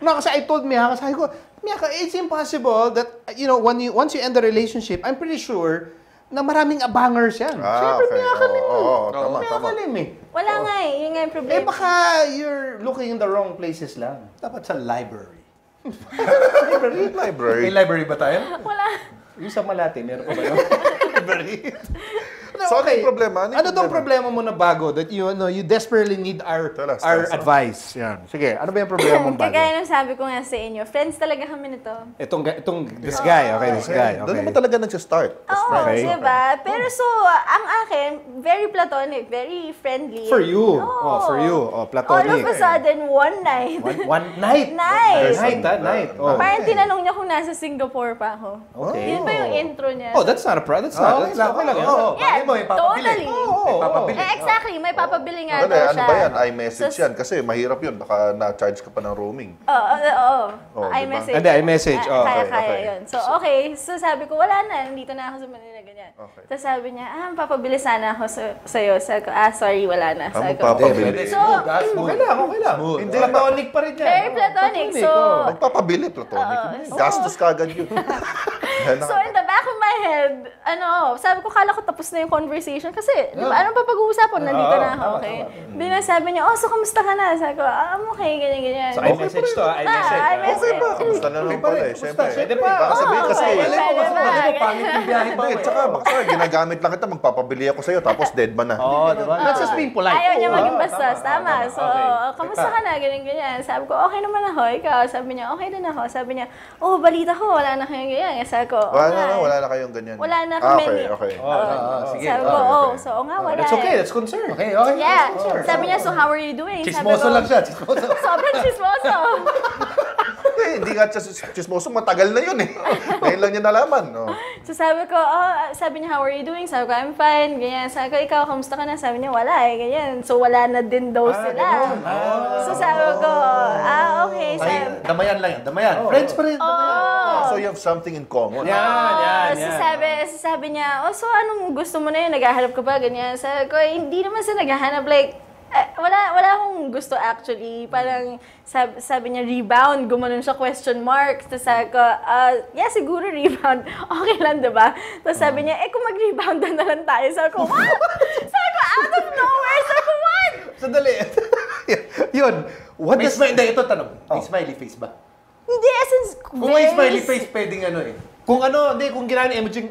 B: No, kasi I told Miyaka, sabi ko, Miyaka, it's impossible that, once you end the relationship, I'm pretty sure na maraming abangers yan. Siyempre, Miyaka Lim.
D: Tama.
G: Wala nga eh, yun nga yung problema.
B: Baka you're looking in the wrong places lang.
C: Dapat sa library.
D: Library.
C: May library ba tayo?
G: Wala.
B: Yung sa Malate, meron pa ba yun?
D: So, ano yung problema?
B: Ano tong problema mo na bago that you desperately need our advice? Yan. Sige, ano ba yung problema mong bago?
G: Kagaya nang sabi ko nga sa inyo, friends talaga kami nito.
B: This guy.
D: Doon naman talaga nag-start.
G: Oo, diba? Pero so, ang akin, very platonic, very friendly.
B: For you. For you. Platonic.
G: All of a sudden, one night.
B: One night? Night.
G: Parang tinanong niya kung nasa Singapore pa ako.
B: Okay.
G: Yun ba yung intro niya?
B: Oh, that's not a problem. That's okay lang.
G: Yeah,
C: May papabili.
G: totally.
C: May papabili.
G: Exactly, may papabili nga daw
D: Ano
G: siya.
D: ba yan? iMessage yan. Kasi mahirap yun. Baka na-charge ka pa ng roaming.
G: Oo.
D: Diba?
B: Hindi, iMessage.
G: Kaya yun. So, okay. So, sabi ko, wala na. Nandito na ako sa Manila, ganyan. Tapos sabi niya, papabili sana ako sa'yo. Sabi ko, sorry, wala na. Sabi ko,
D: Papabili.
G: so,
B: Okay lang. Hindi, platonic pa rin yan.
G: very platonic. So,
D: Magpapabili, platonic. Gastos ka agad yun.
G: so in the back of my my head, sabi ko, kala ko tapos na yung conversation. Kasi, di ba, anong pa pag-uusapan? Nandito na ako, okay? Di na sabi niya, so kamusta ka na? Sabi ko, I'm okay, ganyan.
B: So, I message to, I message.
D: Okay ba? Kamusta na naman pala eh. Siyempre.
B: Pwede pa.
D: Baka sabihin kasi,
C: Pangit yung biyahe pa.
D: tsaka ginagamit lang kita, magpapabili ako sa'yo, tapos dead man na.
B: Diba? That's just being polite.
G: Ayaw niya maging bastos, tama. So, kamusta ka na? Ganyan. Sabi ko, okay naman ako. Ikaw, sabi niya, okay din ako. Sabi niya, balita ko, wala na kayong ganyan. Sabi ko,
D: Wala na kayong ganyan.
G: Wala na kami.
D: Okay.
G: Sige. Sabi ko, so nga, wala.
B: That's okay, that's concern.
C: Okay.
G: Yeah. Sabi niya, so how are you doing?
C: Chismoso lang siya, chismoso.
G: Sobrang chismoso.
D: Hindi nga chismoso, matagal na yun eh. Ngayon lang niya nalaman.
G: So sabi ko, sabi niya, how are you doing? Sabi ko, I'm fine. Ganyan. Sabi ko, ikaw, kamusta ka na? Sabi niya, wala eh. Ganyan. So wala na din daw sila. So sabi ko, okay.
C: Damayan lang yan. Damayan. Friends pa rin.
D: So you have something in common.
B: Yan.
G: So sabi niya, so anong gusto mo na yun? Naghahanap ka ba? Ganyan. Sabi ko, hindi naman siya naghahanap. Like, wala akong gusto actually. Parang sabi niya, rebound. Gumanon siya, question mark. Tapos sabi ko, yeah, siguro rebound. Okay lang, diba? Tapos sabi niya, kung mag-rebound na lang tayo. Sabi ko, what? Sabi ko, out of nowhere. Sabi ko, what?
B: Sandali. Yun.
C: What does Hindi, ito tanong. May smiley face ba?
G: Hindi, essence,
C: Kung may smiley face, pwedeng
B: Kung kung ginaan yung emoji.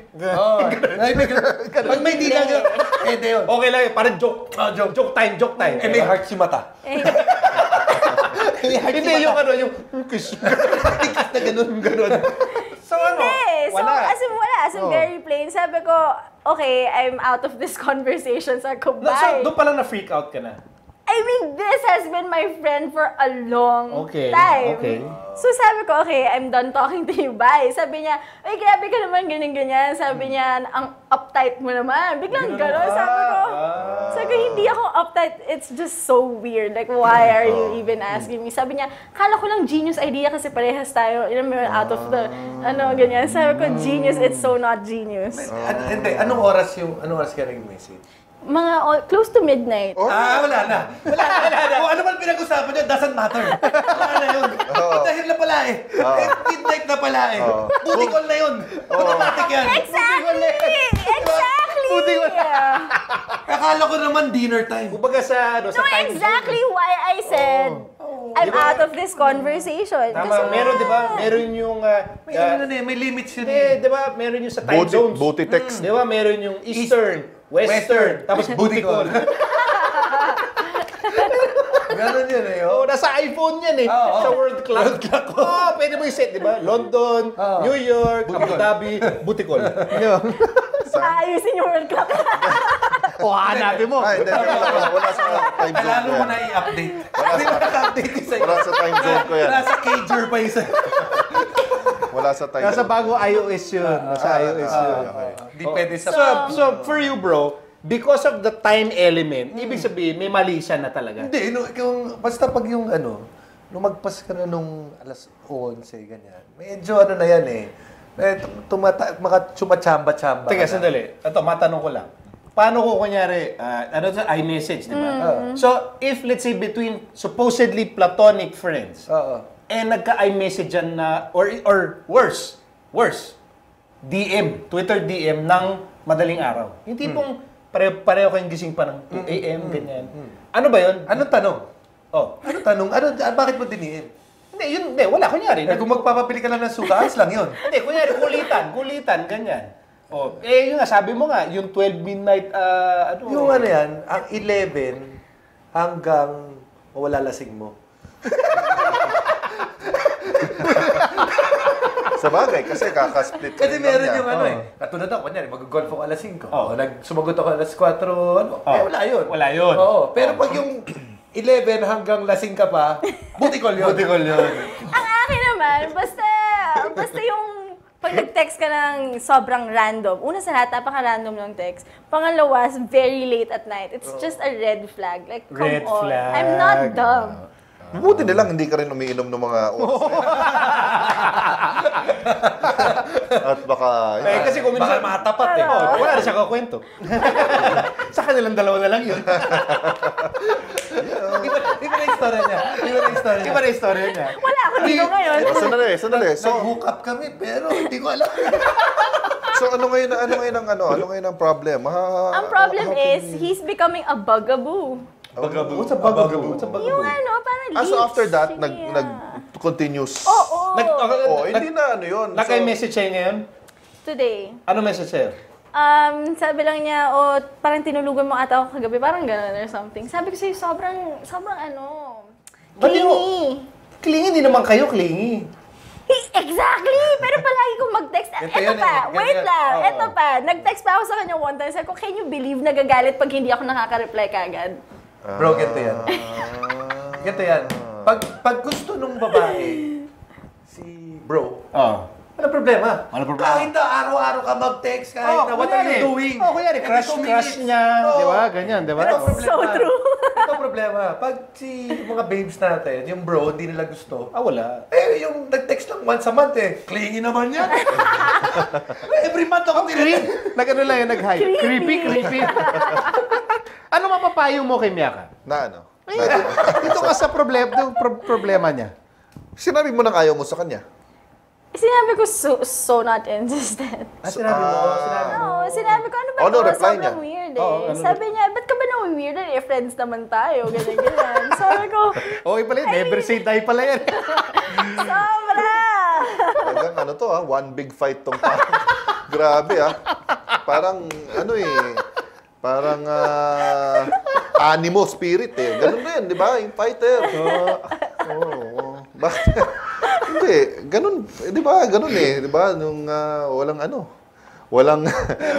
C: Pag may dila, pwede yun.
B: Okay lang yun. Parang joke. Joke time.
C: May heart si mata.
B: Hindi yung kiss. Tikas na ganun. So
G: Hindi.
B: wala.
G: As in very plain. Sabi ko, okay, I'm out of this conversation. Sabi ko, bye.
B: So doon pala na-freak out ka na.
G: I mean, this has been my friend for a long
B: Okay.
G: time. So sabi ko, okay, I'm done talking to you, bye. Sabi niya, ay, grabe ka naman, ganyan. Sabi niya, ang uptight mo naman. Biglang gano'n. Sabi ko, hindi ako uptight. It's just so weird. Like, why are you even asking me? Sabi niya, kala ko lang genius idea kasi parehas tayo. Out of the, ganyan. Sabi ko, genius, it's so not genius.
C: Hindi, anong oras ka rin message?
G: Mga close to midnight.
C: Wala na. Kung ano man pinag-usapan niya, doesn't matter. Wala na yun. Dahil na pala eh. Midnight na pala eh. Booty call na yun. Automatic yan.
G: Exactly!
C: Akala ko naman dinner time.
B: Kumbaga sa time
G: exactly why I said, I'm out of this conversation.
B: Tama, meron, di ba? Meron yung...
C: may limits yun.
B: Di ba? Meron yung sa time zones.
D: Booty text.
B: Di ba? Meron yung Eastern, Western, tapos booty call.
C: Ganon yun eh.
B: Nasa iPhone yan eh. Sa World Clock. Pwede mo i-set, di ba? London, New York, Abu Dhabi, booty call.
G: Ayusin yung World Cup.
B: Hanapin mo.
D: Wala sa time zone
C: Lalo
D: ko
C: mo
D: yan.
C: na i-update. Hindi mo naka-update yung sa'yo.
D: Wala sa time zone ko yan.
C: Nasa cager pa yung sa'yo.
D: Wala sa time
B: Nasa
D: zone.
B: bago iOS yun. Nasa iOS yun.
C: Hindi pwede sa...
B: So for you bro, because of the time element, ibig sabihin, may mali siya na talaga.
C: Hindi, basta pag yung lumagpas ka na nung alas 11, ganyan. Medyo na yan eh. Chumachamba-chamba.
B: Teka, sandali. Ito, matanong ko lang. Paano ko kunyari, sa iMessage, di ba? So, if let's say between supposedly platonic friends, nagka-iMessage yan na, or worse, DM, Twitter DM ng madaling araw. Yung tipong pareho kayong gising pa ng 2 a.m., ganyan. Ano ba yun?
C: Anong tanong?
B: Anong
C: tanong? Bakit mo diniem?
B: Hindi, wala. Kunyari.
C: Kung magpapapili ka lang ng sukas lang yun.
B: Hindi, kunyari, kulitan, ganyan. Yun nga, sabi mo nga, yung 12 midnight,
C: Yung yan, ang 11 hanggang wala lasing mo.
D: Sa bagay, kasi kakasplit.
C: Kasi meron yung katulad ako, kunyari, mag-golf ako alas 5. Sumagot ako alas 4, wala yun.
B: Wala yun.
C: Pero pag yung 11 hanggang lasing ka pa, booty call yun.
G: Ang akin naman, basta yung pag nag-text ka ng sobrang random, una sa lahat, napaka-random ng text. Pangalawa, very late at night. It's just a red flag. Like, come
B: Red
G: on.
B: flag.
G: I'm not dumb.
D: Buti na lang hindi ka rin umiinom ng mga oras. At baka...
B: Kasi kung minsan matapat eh. Wala na siya kakwento. Sa kanilang dalawa na lang yun.
C: Iba na yung istorya niya.
G: Wala ako dito ngayon.
D: Sandali. So,
C: Nag-hook up kami, pero hindi ko alam.
D: So ano ngayon ang problem?
G: Ang problem is, he's becoming a bugaboo.
B: What's a bugaboo?
G: Yung parang leaks.
D: So after that,
G: Sige,
D: continuous.
G: Oo.
D: Hindi na ano yun.
B: Naka-message siya ngayon?
G: Today.
B: Ano message sa'yo?
G: Sabi lang niya, parang tinulugan mo ata ako kagabi, parang gano'n or something. Sabi ko sa'yo, sobrang clingy.
B: Clingy, hindi naman kayo clingy.
G: Exactly! Pero palagi kong mag-text. Wait lang. Ito pa. Nag-text pa ako sa kanya one time. Sabi ko, can you believe nagagalit pag hindi ako nakaka-reply kagad?
C: Bro, ganito yan. Ganito yan. Pag gusto nung babae, si bro, wala problema. Kahit na araw-araw ka mag-text, kahit na what are you doing?
B: Kunyari, crush niya. Di ba? Ganyan, di ba?
G: So true.
C: Ito ang problema. Pag mga babes natin, yung bro, hindi nila gusto.
B: Wala.
C: Yung nag-text lang once a month clingy naman yan. Every month ako
B: Nag-ano lang yan, nag-hi. Creepy. Ano mapapayo mo kay Miyaka?
D: Na ano?
B: Ito ka sa problema niya.
D: Sinabi mo nang ayaw mo sa kanya?
G: Sinabi ko, so not interested.
C: Sinabi mo?
G: Sinabi ko, ano ba
D: Ano
G: ito?
D: reply
G: Sobrang
D: niya?
G: weird Sabi niya, ba't ka ba nang-weird? Friends naman tayo, ganyan. Sabi ko,
B: Okay pala yan, never say die pala yan.
G: sobra!
D: Hanggang one big fight tong parang. Grabe Parang parang animo spirit Ganun din, di ba? Yung fighter. Bakit? Hindi, ganun, di ba? Ganun di ba? Nung walang walang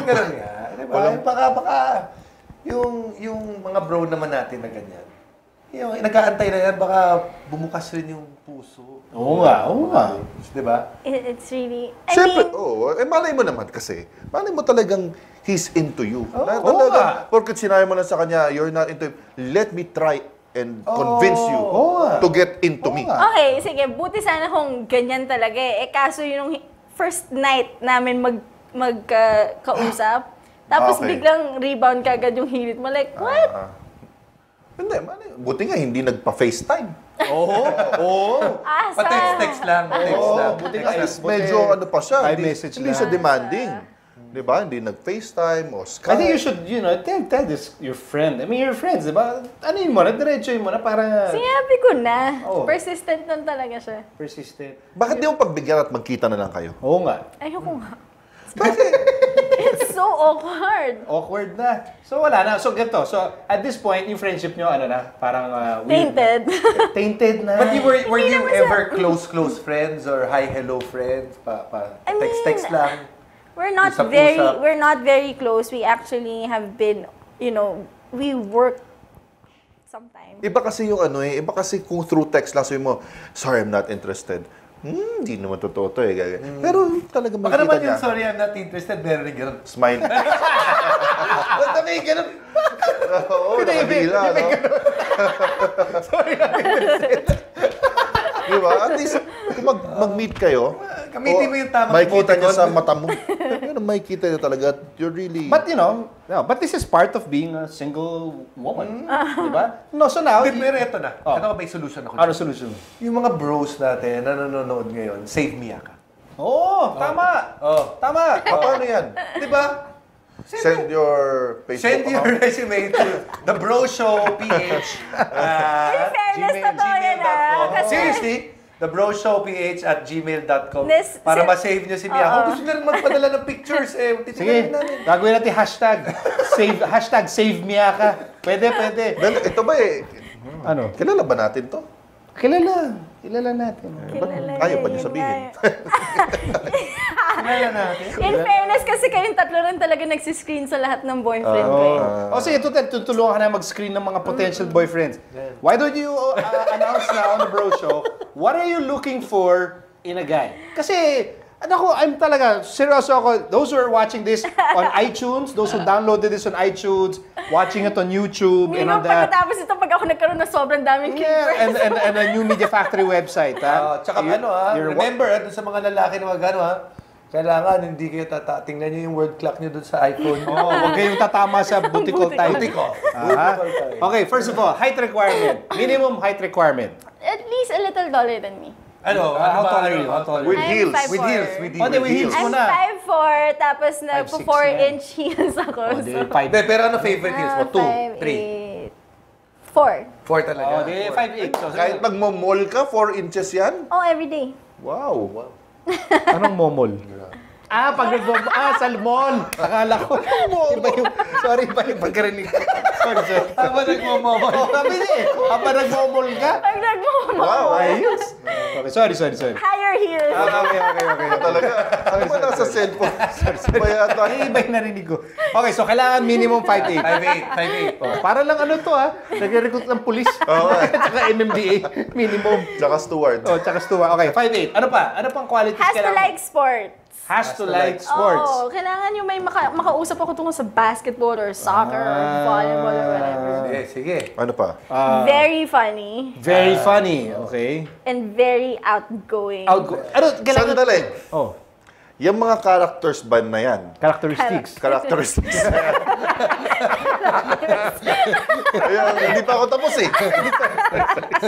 C: ganun nga, di ba? Baka yung mga bro naman natin na ganyan. Yung nag-aantay na yan, baka bumukas rin yung puso.
B: Oo nga.
C: Di ba?
G: It's really,
D: Siyempre, malay mo naman kasi. Malay mo talagang he's into you. Porket sinabi mo na sa kanya, you're not into him, let me try and convince you to get into me.
G: Okay, sige, buti sana kung ganyan talaga kaso yung first night namin magkausap, tapos biglang rebound kagad yung hirit mo. Like, what?
D: Hindi, buti nga hindi nagpa-FaceTime.
C: Pa-text lang.
D: Buti nga, medyo pa siya. Hindi siya demanding. Di ba? Hindi nag-FaceTime o Skype.
B: I think you should, tell this your friend. I mean, your friends, di ba? Ano yun mo na? Diretsoin mo na para...
G: Sinabi ko na. Persistent lang talaga siya.
B: Persistent.
D: Bakit di mo pagbigyan at magkita na lang kayo?
B: Oo nga.
G: Ayoko nga. It's so awkward.
B: Awkward na. So, wala na. So, ganito. So, at this point, yung friendship nyo, parang...
G: Tainted.
B: Tainted na.
C: But were you ever close friends or hi-hello friends? Text lang?
G: We're not very close. We actually have been, we work sometimes.
D: Iba kasi yung iba kasi kung through text lang sabi mo, sorry, I'm not interested. Hindi naman totoo to Pero talaga
C: baka
D: makita
C: naman
D: niya.
C: yung sorry, I'm not interested, meron rin ganun.
D: Smile.
C: Basta may ganun.
D: Oo, nakabila, no?
B: Sorry, I'm interested.
D: Diba? At least, kung mag-meet kayo,
C: Gamitin mo yung tamang
D: makikita niya
C: emoticon.
D: sa mata mo. Pero makikita niya talaga, you're really...
B: But but this is part of being a single woman. Diba? No, so now...
C: Pero ito na. Ito may solution ako.
B: Ano solution?
C: Yung mga bros natin na nanonood ngayon, save Miyaka.
B: Tama. Tama.
D: Paano yan?
C: Diba?
D: Send your Facebook
C: Send your resume to The Bro Show PH
G: In fairness, totoo yan kasi...
C: Seriously? The Bro Show PH at gmail.com para ma-save nyo si Mia. Kung gusto nyo rin magpadala ng pictures,
B: sige, gagawin natin hashtag save Miyaka. Pwede.
D: Ito ba
B: Ano?
D: Kilala ba natin to?
B: Kilala natin.
D: Ayaw ba niyo sabihin?
C: Kilala natin.
G: In fairness, kasi kayong tatlo rin talaga nagsiscreen sa lahat ng boyfriend ko
B: sige, tutulungan ka na mag-screen ng mga potential boyfriends. Why don't you announce now on the Bro Show, what are you looking for in a guy? Kasi, I'm talaga, seryoso ako, those who are watching this on iTunes, those who downloaded this on iTunes, watching it on YouTube,
G: and on the... Pagkatapos ito, pag ako nagkaroon ng sobrang daming clippers.
B: And a new Media Factory website,
C: Tsaka remember, dun sa mga lalaki na kailangan hindi kayo tingnan nyo yung word clock nyo dun sa iPhone.
B: Huwag kayong tatama sa butikol type. Okay, first of all, height requirement. Minimum height requirement.
G: At least a little taller than me.
C: Ano? How tall are you? How tall are
D: With
C: you?
G: I'm
D: heels.
G: 5'4".
C: With heels. With
B: Oh, di, with
C: heels.
B: heels.
G: I'm
B: muna.
G: 5'4", tapos
B: 5'6"
G: nagpo-4-inch heels ako.
B: Oh, di,
G: So,
B: 5'8".
C: Hindi, pero ano favorite heels mo? 2, 3,
G: 4.
C: 4 talaga.
B: Oh, di, 5'8". So,
D: Kahit nagmo-mall ka, 4 inches yan?
G: Oh, everyday.
D: Wow.
B: anong momol? Pag salmon. Akala ko. Iba yung, sorry, iba yung pagkarinig ko. Sorry.
C: Habang nagmamamol.
B: Sabi niya eh. Habang nagmomol ka?
G: Pag nagmo
D: Wow.
B: Ayos. Okay, sorry.
G: higher heels.
B: Okay.
D: Talaga. Ano ba nasa cellphone? Ba yata?
B: Ay, iba yung narinig ko. Okay, so kailangan minimum 5'8".
C: 5'8".
B: Oh, para lang ano to nagre-recruit ng pulis. Tsaka MMDA. Minimum.
D: Tsaka Stewart.
B: Oh, tsaka Stuwa. Okay, 5'8". Ano pa? Ano pang qualities
G: Has to
B: kailangan?
G: like sports.
B: Has to like sports.
G: Oo, kailangan yung may makausap ako tungkol sa basketball or soccer or volleyball or whatever.
C: Sige.
D: Ano pa?
G: Very funny
B: Very funny. Okay.
G: and very outgoing.
B: Ano, kailangan?
D: Sandali.
B: Oh,
D: Yung mga characters ba na yan?
B: characteristics.
D: Characteristics. Ayan, hindi pa ako tapos eh.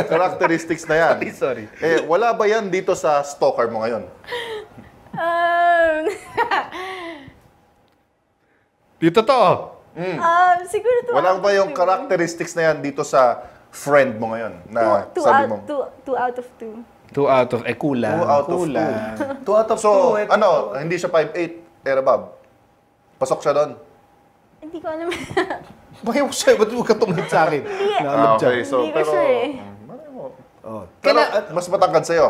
D: Characteristics na yan.
B: Sorry.
D: Wala ba yan dito sa stalker mo ngayon?
B: Dito to.
G: Siguro
D: Wala ba yung characteristics na yan dito sa friend mo ngayon? Na sabi mo?
G: 2 out of 2.
B: 2 out of, kulang.
D: 2 out of
B: kulang.
C: 2 out of 2.
D: So, hindi siya 5'8", Bob. Pasok siya doon.
G: Hindi ko alam.
B: Bakit ko sa'yo? Ba't huwag ka tumingin sa akin? Naalam dyan.
D: Okay, so,
G: Hindi ko
D: pero...
G: sure eh.
D: Pero, mas matangkad sa'yo.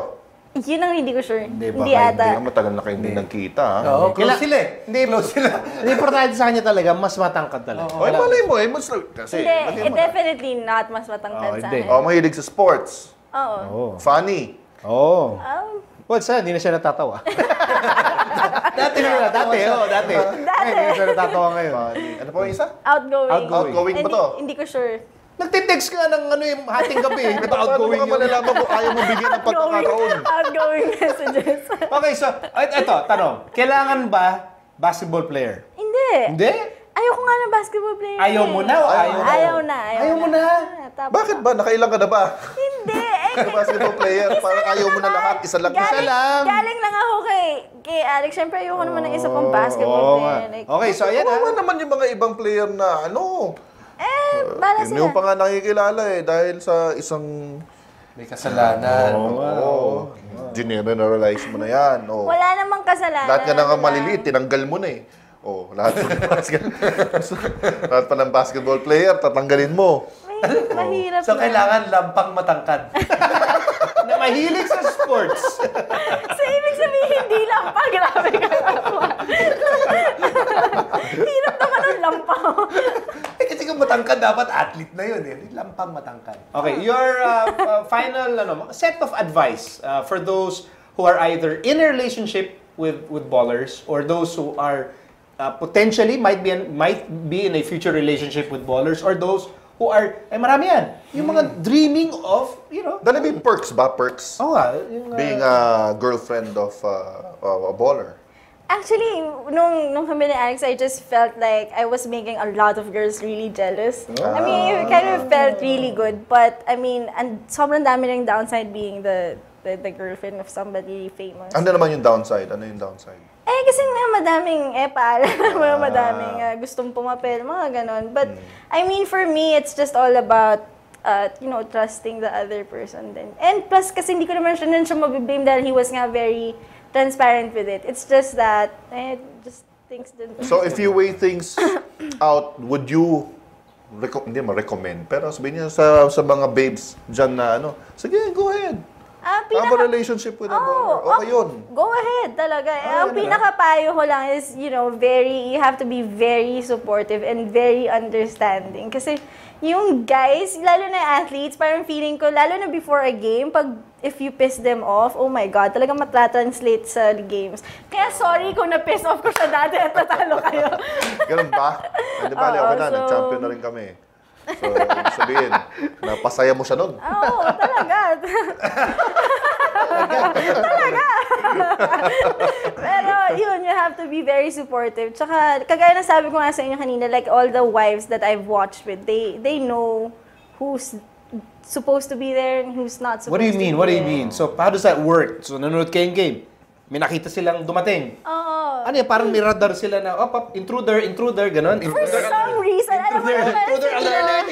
G: Yun ang hindi ko sure.
B: Hindi,
G: Hindi
B: baka
G: ata.
D: Matagal na kayo hindi nagkita, ha?
C: Oo, close sila eh.
B: Hindi, close sila. Hindi, importante sa kanya talaga, mas matangkad talaga.
D: Oy, malay mo, kasi...
G: Hindi, definitely not mas matangkad sa
B: hindi.
G: akin.
D: Mahilig sa sports.
G: Oo.
D: Funny.
B: Oo. Well, hindi na siya natatawa. Dati. Dati. Hindi na siya natatawa ngayon.
D: Funny. Ano pa yung isa?
G: Outgoing.
D: Outgoing ba to?
G: Hindi ko sure.
B: Nagtitext ka ng yung hating gabi. Ito outgoing
D: Paano ka malalaman kung ayaw mo bigyan ng pagkakataon?
G: Outgoing messages.
B: Okay, so, ito, tanong. Kailangan ba basketball player?
G: Hindi.
B: Hindi?
G: Ayoko nga ng basketball player.
B: Ayaw mo na o ayaw mo?
G: Ayaw mo na. Tapos,
D: Bakit ba? Nakailang ka na ba?
G: Hindi.
D: Basketball player, parang ayaw mo na lahat. Isa lang.
G: Galing lang ako kay Alex. Siyempre, ayoko naman ng isa pang basketball player. Like,
B: Okay, so ayan
D: Kawawa naman yung mga ibang player na
G: bala
D: yun yung
G: sila.
D: pa nga nakikilala dahil sa isang...
C: May kasalanan.
D: Generalize mo na yan.
G: Wala namang kasalanan.
D: Lahat ka na nga maliliit, tinanggal mo na eh. Lahat pa ng basketball player, tatanggalin mo.
G: Mahirap
C: So,
G: na.
C: kailangan lampang matangkad.
B: na mahilig sa sports.
G: So, ibig sabihin, hindi lang pa. Grabe ka naman. Hirap naman ang lampaw.
C: Kasi kung matangkad, dapat athlete na yun eh. Lampang matangkad.
B: Okay, your final set of advice for those who are either in a relationship with ballers or those who are potentially might be in a future relationship with ballers or those who are, marami yan. Yung mga dreaming of,
D: Dali ba yung perks ba? Perks?
B: Oo nga.
D: Being a girlfriend of a baller.
G: Actually, nung kami ni Alex, I just felt like I was making a lot of girls really jealous. I mean, it kind of felt really good. But, I mean, and sobrang dami ng downside being the girlfriend of somebody famous.
D: Ano naman yung downside? Ano yung downside?
G: Kasi nga madaming madaming gustong pumapel, mga ganon. But, I mean, for me, it's just all about, trusting the other person din. And plus, kasi hindi ko naman siya mabiblame dahil he was nga very transparent with it. It's just that, just things didn't...
D: So, if you weigh things out, would you, hindi recommend, pero sabihin niya sa mga babes dyan na sige, go ahead. Have a relationship with a baller. Okay yun.
G: Go ahead, talaga. Ang pinakapayo ko lang is, you have to be very supportive and very understanding. Kasi yung guys, lalo na athletes, parang feeling ko, lalo na before a game, if you piss them off, oh my God, talaga matatranslate sa games. Kaya sorry kung na-piss off ko siya dati at natalo kayo.
D: Ganun ba? Hindi ba, okay na, nag-champion na rin kami. So, sabihin, napasaya mo siya nun.
G: Oo, talaga. Talaga. Pero yun, you have to be very supportive. Tsaka, kagaya na sabi ko nga sa inyo kanina, like all the wives that I've watched with, they know who's supposed to be there and who's not supposed
B: What do you
G: to
B: mean?
G: be
B: What do you
G: there.
B: mean? So, how does that work? So, nanonood kayong game. May nakita silang dumating.
G: Oo.
B: Ano yan? Parang may radar sila na, intruder, ganon.
G: For some reason, alam mo naman,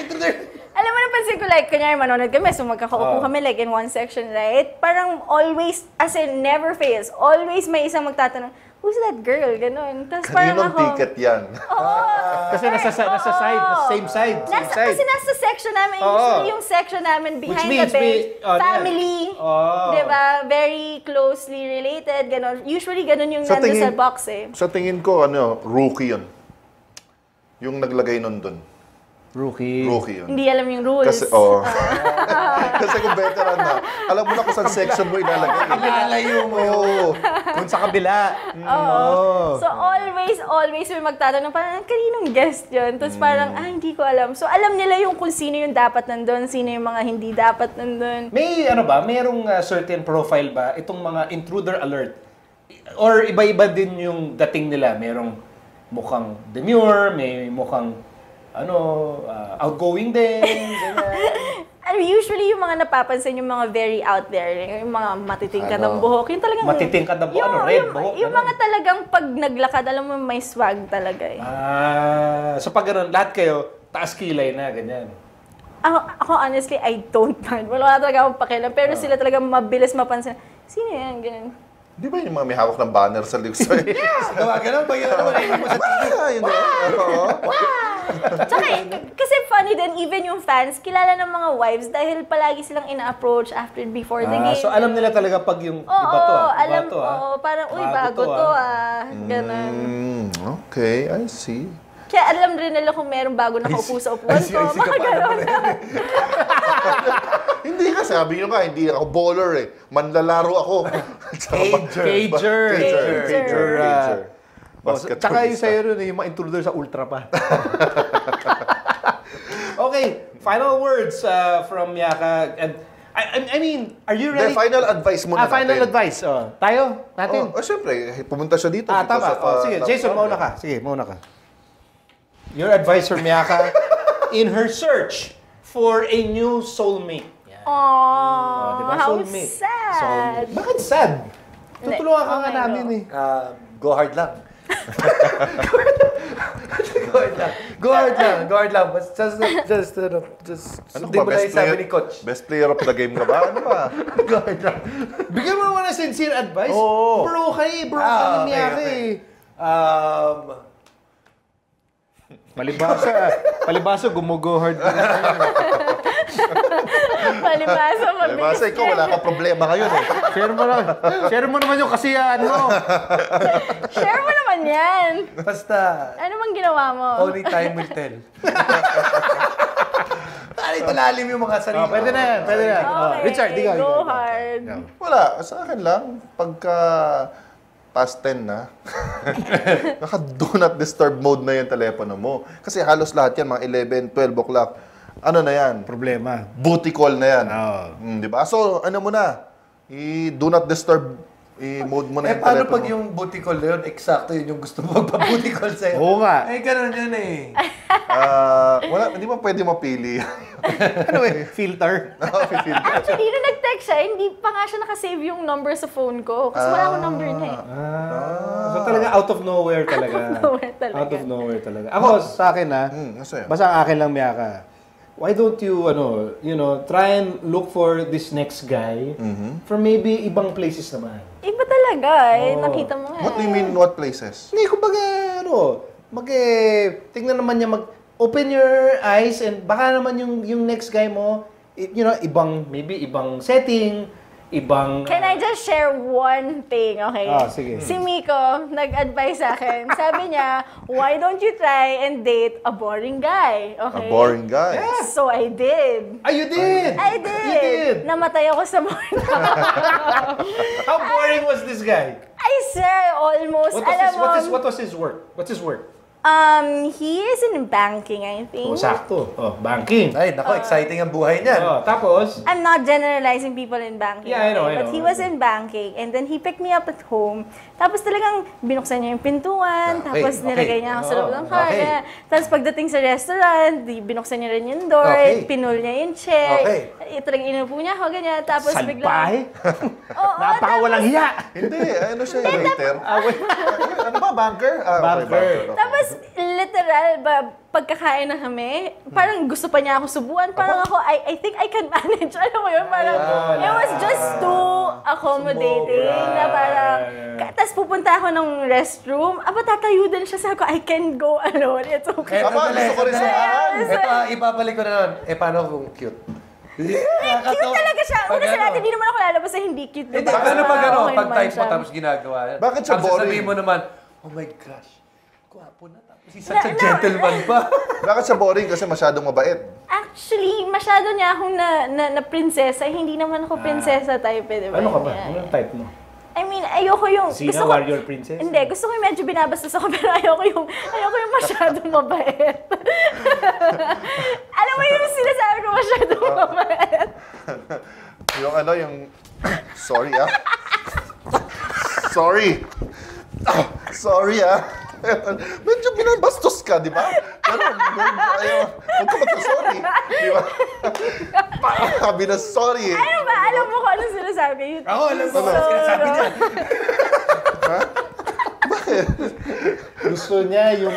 G: alam mo napansin ko, like, kanyari manonood kami, so magkakaupo kami, like, in one section, right? Parang always, as in, never fails. Always may isang magtatanong, who's that girl? Ganon. Tapos parang
D: Kaninong
G: ako,
D: ticket yan?
B: Kasi nasa side, same side.
G: Kasi nasa section namin, usually yung section namin behind the bench, family, diba? Very closely related, ganon. Usually ganon yung nandun sa box eh.
D: Sa tingin ko, rookie yun. Yung naglagay nun dun.
B: Rookie
D: yun.
G: Hindi alam yung rules.
D: Kasi, kasi kung veteran na, alam mo na kung saan section mo ilalagay.
B: Ilalayo mo. Kung sa kabila.
G: So always may magtatanong, parang kaninong guest yun? Tapos parang, hindi ko alam. So alam nila yung kung sino yung dapat nandun, sino yung mga hindi dapat nandun.
B: May merong certain profile ba itong mga intruder alert? Or iba-iba din yung dating nila? Merong mukhang demure, may mukhang outgoing din,
G: Usually, yung mga napapansin, yung mga very out there, yung mga matitingkad ang buhok, yung talagang...
B: Matitingkad ang buhok, red buhok?
G: Yung mga talagang pag naglakad, alam mo, may swag talaga eh.
B: So pag ganun, lahat kayo, taas kilay na, ganyan.
G: Ako honestly, I don't mind. Wala talaga akong pakialam, pero sila talaga mabilis mapansin. Sino yan? Ganyan.
D: Di ba yung mga may hawak ng banner sa likod?
B: Gawa ganun, pag yun naman mo sa TV.
G: Tsaka, kasi funny din, even yung fans, kilala ng mga wives dahil palagi silang ina-approach before the game.
B: So alam nila talaga pag yung iba to
G: parang, uy, bago to ganun.
D: Okay, I see.
G: Kaya alam rin nila kung meron bago nakaupo sa upuan ko, mga gano'n.
D: Hindi ka, sabi nyo nga, hindi ako bowler eh. Manlalaro ako.
B: Cager. Tsaka yung sa'yo rin, yung mga intruder sa ultra pa. Okay, final words from Yaka. And I mean, are you ready?
D: The final advice muna natin.
B: Final advice. Tayo? Natin?
D: Siyempre, pumunta siya dito.
B: Tama. Sige, Jason, mauna ka. Sige, mauna ka. Your advice from Miyaka in her search for a new soulmate.
G: Aww,
B: diba?
G: how
B: Soulmate.
G: sad.
B: Bakit sad? Tutulungan ka nga namin eh.
C: Go hard lang. Go hard lang. Just
D: Ano
C: hindi
D: ba,
C: mo na yung sabi ni Coach.
D: best player of the game ka ba? Ano ba?
C: Go hard lang.
B: Bigyan mo naman ng sincere advice.
C: Oo.
B: Bro ka ni Miyaka eh. Palibasa, gumugo hard.
G: Palibasa,
D: ikaw, wala ka problema ngayon eh.
B: Share mo naman yung kasiyahan mo.
G: Share mo naman yan.
C: Basta,
G: Ano bang ginawa mo?
C: only time will tell. Lalim yung mga sarili.
B: Pwede na yan.
G: Okay,
B: Richard, di ka.
G: go hard.
D: Wala, sa akin lang, pagka past 10 na, naka-do not disturb mode na yung telepono mo. Kasi halos lahat yan, mga 11, 12 o'clock, ano na yan?
B: Problema.
D: Booty call na yan.
B: Oo.
D: Di ba? So, ano mo na? Do not disturb mode mo na yung
C: Paano
D: telepono.
C: pag yung booty call na yun, eksakto yun yung gusto mo magpa-booty call sa'yo?
B: Oo nga.
C: Ganun yun eh.
D: Wala, hindi mo pwede mapili.
B: Ano eh? Filter?
G: Actually, na nag-text siya, hindi pa nga siya nakasave yung number sa phone ko. Kasi wala akong number niya eh.
B: So talaga out of nowhere talaga. Out of nowhere talaga. Ako, sa akin basta ang akin lang, Miyaka. Why don't you, try and look for this next guy from maybe ibang places naman.
G: Iba talaga eh. Nakita mo nga.
D: What do you mean, what places?
B: Hindi, kumbaga, tingnan naman niya, open your eyes and baka naman yung next guy mo, maybe ibang setting, ibang...
G: Can I just share one thing, okay?
B: Sige.
G: Si Miko, nag-advise sa akin. Sabi niya, why don't you try and date a boring guy? Okay?
D: A boring guy?
B: Yeah.
G: So I did.
B: You did?
G: I did.
B: You did?
G: Namatay ako sa boring.
B: How boring was this guy?
G: I swear, almost.
B: What was his work? What's his work?
G: He is in banking, I think.
B: Sakto. Banking.
C: Ay, nako, exciting ang buhay niyan.
B: Tapos?
G: I'm not generalizing people in banking.
B: Yeah, I know.
G: But he was in banking, and then he picked me up at home. Tapos talagang binuksan niya yung pintuan, tapos nilagay niya ako sa loob ng car. Tapos pagdating sa restaurant, binuksan niya rin yung door, pinul niya yung chair. Talagang inupo niya ako, ganyan. Tapos
B: Salbahe? Napakawalang hiya.
D: Hindi, ano siya, waiter? Ano ba, banker?
B: Banker.
G: Tapos, literal, pagkakain na kami, parang gusto pa niya ako subuan. Parang ako, I think I can manage. Alam mo yun? Parang, it was just too accommodating. Na parang, tapos pupunta ako ng restroom, tatayo din siya. Sabi ko, I can go alone. It's okay.
D: Gusto ko rin saan.
C: Ito, ibabalik ko na nun. Paano kung cute?
G: Cute talaga siya. Una sa natin, hindi naman ako lalabas na hindi cute.
C: Hindi, paano pag-type mo tapos ginagawa yan?
D: Bakit siya boring?
C: Sabihin mo naman, oh my gosh, gwapo na. Tapos he's such a gentleman pa.
D: Bakit siya boring? Kasi masyadong mabait.
G: Actually, masyado niya akong na prinsesa. Hindi naman ako prinsesa type, di ba?
B: Ano ka ba? Anong type mo?
G: I mean, ayoko yung...
B: Sina, warrior princess?
G: Hindi, gusto ko yung medyo binabastos ako, pero ayoko yung masyadong mabait. Alam mo yung sinasabi ko masyadong mabait?
D: yung... Sorry, Sorry. Sorry, Medyo binabastos ka, di ba? Pero, huwag ka magsasorry. Di ba? Sabi na sorry.
G: Ano ba? Alam mo kung ano sinasabi?
C: Ako, alam ko. Sabi niya.
D: Bakit?
B: Gusto niya yung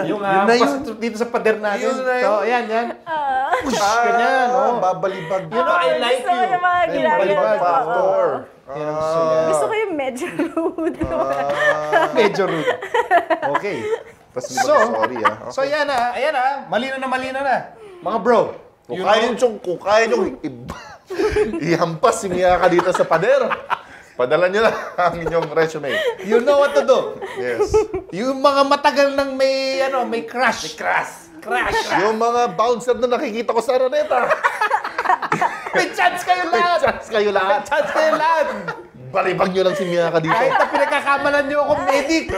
B: yung dito sa pader natin. So, yan. Ganyan,
D: babalibag.
B: I like
G: Gusto ko yung mga ginagawa.
D: Factor.
G: Gusto ko yung medyo rude.
B: Medyo rude. Okay.
D: Sorry,
B: So, ayan malinaw na. Mga bro.
D: Kung kaya nyo ihampas si Mia ka dito sa pader, padala nyo na ang inyong resume.
B: You know what to do.
D: Yes.
B: Yung mga matagal nang may crush. Crush.
D: Yung mga bouncer na nakikita ko sa Araneta.
B: May chance kayo lahat.
D: Balibag nyo lang si Mia ka dito.
B: Kahit na pinagkakamalan nyo akong medic.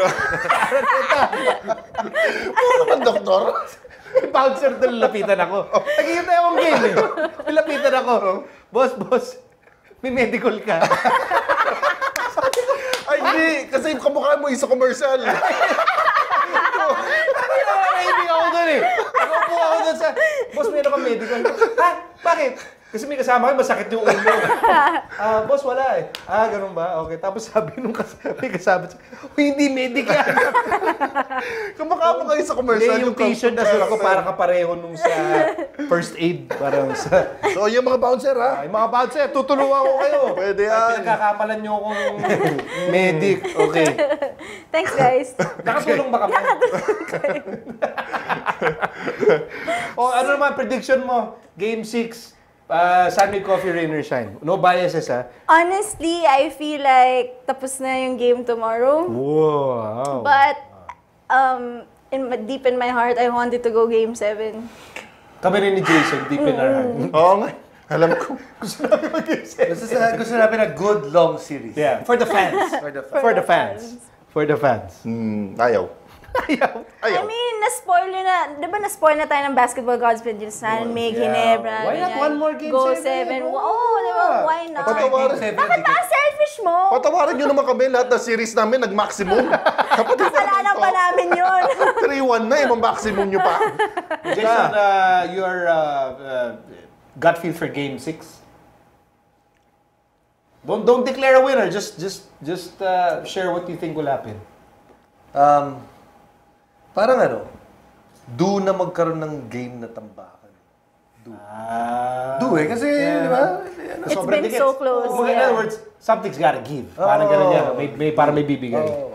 D: Ano naman, doktor?
B: May bouncer doon, lapitan ako. Nagkikita akong game eh. Lapitan ako. Boss, may medical ka.
D: Ay, hindi. Kasi yung kamukha mo isa commercial.
B: Naiibig ako doon eh. Nakaupo ako doon sa, boss, meron kang medical. Ha? Bakit? Kasi may kasama kayo, masakit yung ulo. Boss, wala eh. Ganun ba? Okay. Tapos sabi nung may kasama, hindi medic yan.
D: Kamukha mo kayo sa commercial.
B: Yung t-shirt na suot ko, parang kapareho nung sa first aid. Parang sa...
D: So, yung mga bouncer,
B: Yung mga bouncer, tutulungan ko kayo.
D: Pwede yan.
B: Pinagkakapalan nyo akong medic. Okay.
G: Thanks, guys.
B: Nakatulong ba kami? O, ano naman, prediction mo? Game 6. Sunny Coffee, Rain or Shine. No biases, ha?
G: Honestly, I feel like tapos na yung game tomorrow.
B: Wow.
G: But, deep in my heart, I wanted to go game 7.
B: Kami rin ni Jason, deep in our heart.
D: Oo nga. Alam ko.
B: Gusto namin mag-game 7.
C: Gusto namin a good long series.
B: Yeah, for the fans. For the fans.
D: Ayaw.
G: I mean, na-spoil nyo na. Di ba na-spoil na tayo ng Basketball Gods Pinjin, San Mig, Ginebra.
B: Why not one more game
G: Go
B: 7?
G: 7. Oo, di ba? Why not?
D: Patawarin.
G: Bakit ang selfish mo?
D: Patawarin nyo naman kami. Lahat ng series namin nag-maximum.
G: Kasalanan pa namin yun.
D: 3-1 na yung maximum nyo pa.
B: Jason, your gut feel for game 6? Don't declare a winner. Just share what you think will happen.
C: Parang do na magkaroon ng game na tambakan. Do kasi, di ba?
G: It's been so close.
B: In other words, something's gotta give. Parang gano'n yan. Parang may bibigay.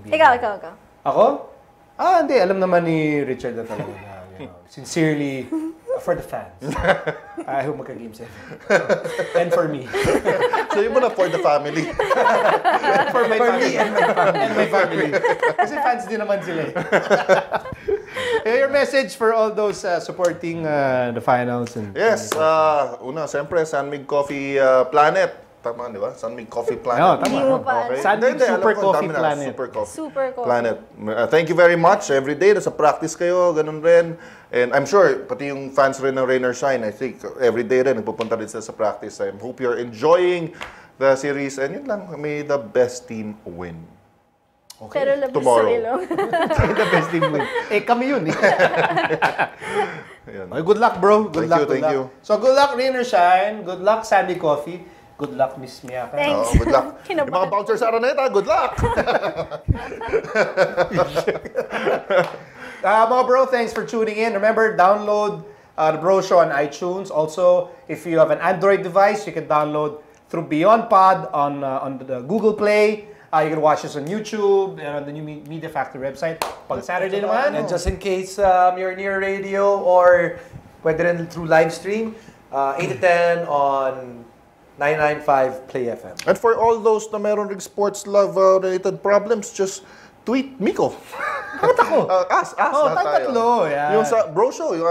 G: Ikaw.
B: Ako? Hindi. Alam naman ni Richard na talaga na, sincerely, for the fans. I hope magka-game 7. And for me.
D: So yun mo na for the family.
B: For my family. And my family. Kasi fans din naman sila eh. Your message for all those supporting the finals.
D: Yes. Una, siyempre, San Mig Coffee Planet. Tama, di ba? Sunmig Coffee Planet.
B: No, tama.
G: Hindi mo pa.
D: Okay.
B: Sunmig
D: Hindi, alam
B: Super
D: ko,
B: Coffee
D: dami na.
B: Planet.
D: Super Coffee
G: Super Coffee.
D: Planet. Thank you very much. Every day, nasa practice kayo, ganun rin. And I'm sure, pati yung fans rin ng Rain or Shine, I think, every day rin, nagpupunta rin sila sa practice. I hope you're enjoying the series. And yun lang, may the best team win.
G: Pero labis
D: Tomorrow.
G: sa ilong.
B: The best team win. Kami yun eh.
D: Ayan.
B: Okay, good luck, bro. Good luck.
D: Thank you.
B: So, good luck, Rain or Shine. Good luck, Sandy Coffee. Good luck, Miss Miyaka.
G: Thanks.
D: Good luck.
G: Kinabahan.
D: Yung mga bouncers sa Araneta, good luck!
B: Mga bro, thanks for tuning in. Remember, download the Bro Show on iTunes. Also, if you have an Android device, you can download through Beyond Pod on the Google Play. You can watch us on YouTube and on the new Media Factory website. Pag Saturday naman.
C: And just in case you're near radio or pwede rin through live stream, 8 to 10 on 995 Play FM.
D: And for all those na meron ring sports love-related problems, just tweet Miko.
B: Bakit ako?
D: Ask
B: Oh,
D: na tayo.
B: tatlo. Yeah.
D: Yung sa Bro Show, yung,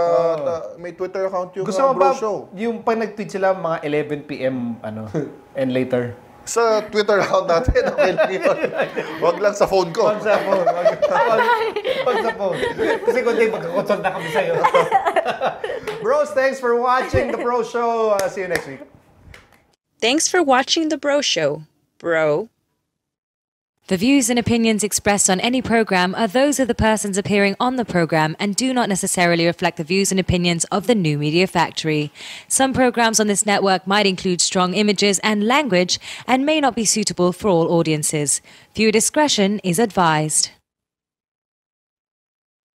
D: may Twitter account yung
B: Gusto mo
D: Bro
B: ba
D: Show.
B: yung pag nag-tweet sila mga 11 p.m. and later?
D: Sa Twitter account natin, okay lang yun. Wag lang sa phone ko.
B: Wag sa phone. Wag sa phone. Kasi kundi magkakonsult na kami sa'yo. Bros, thanks for watching The Bro Show. See you next week.
A: Thanks for watching The Bro Show, bro.
J: The views and opinions expressed on any program are those of the persons appearing on the program and do not necessarily reflect the views and opinions of the New Media Factory. Some programs on this network might include strong images and language and may not be suitable for all audiences. Viewer discretion is advised.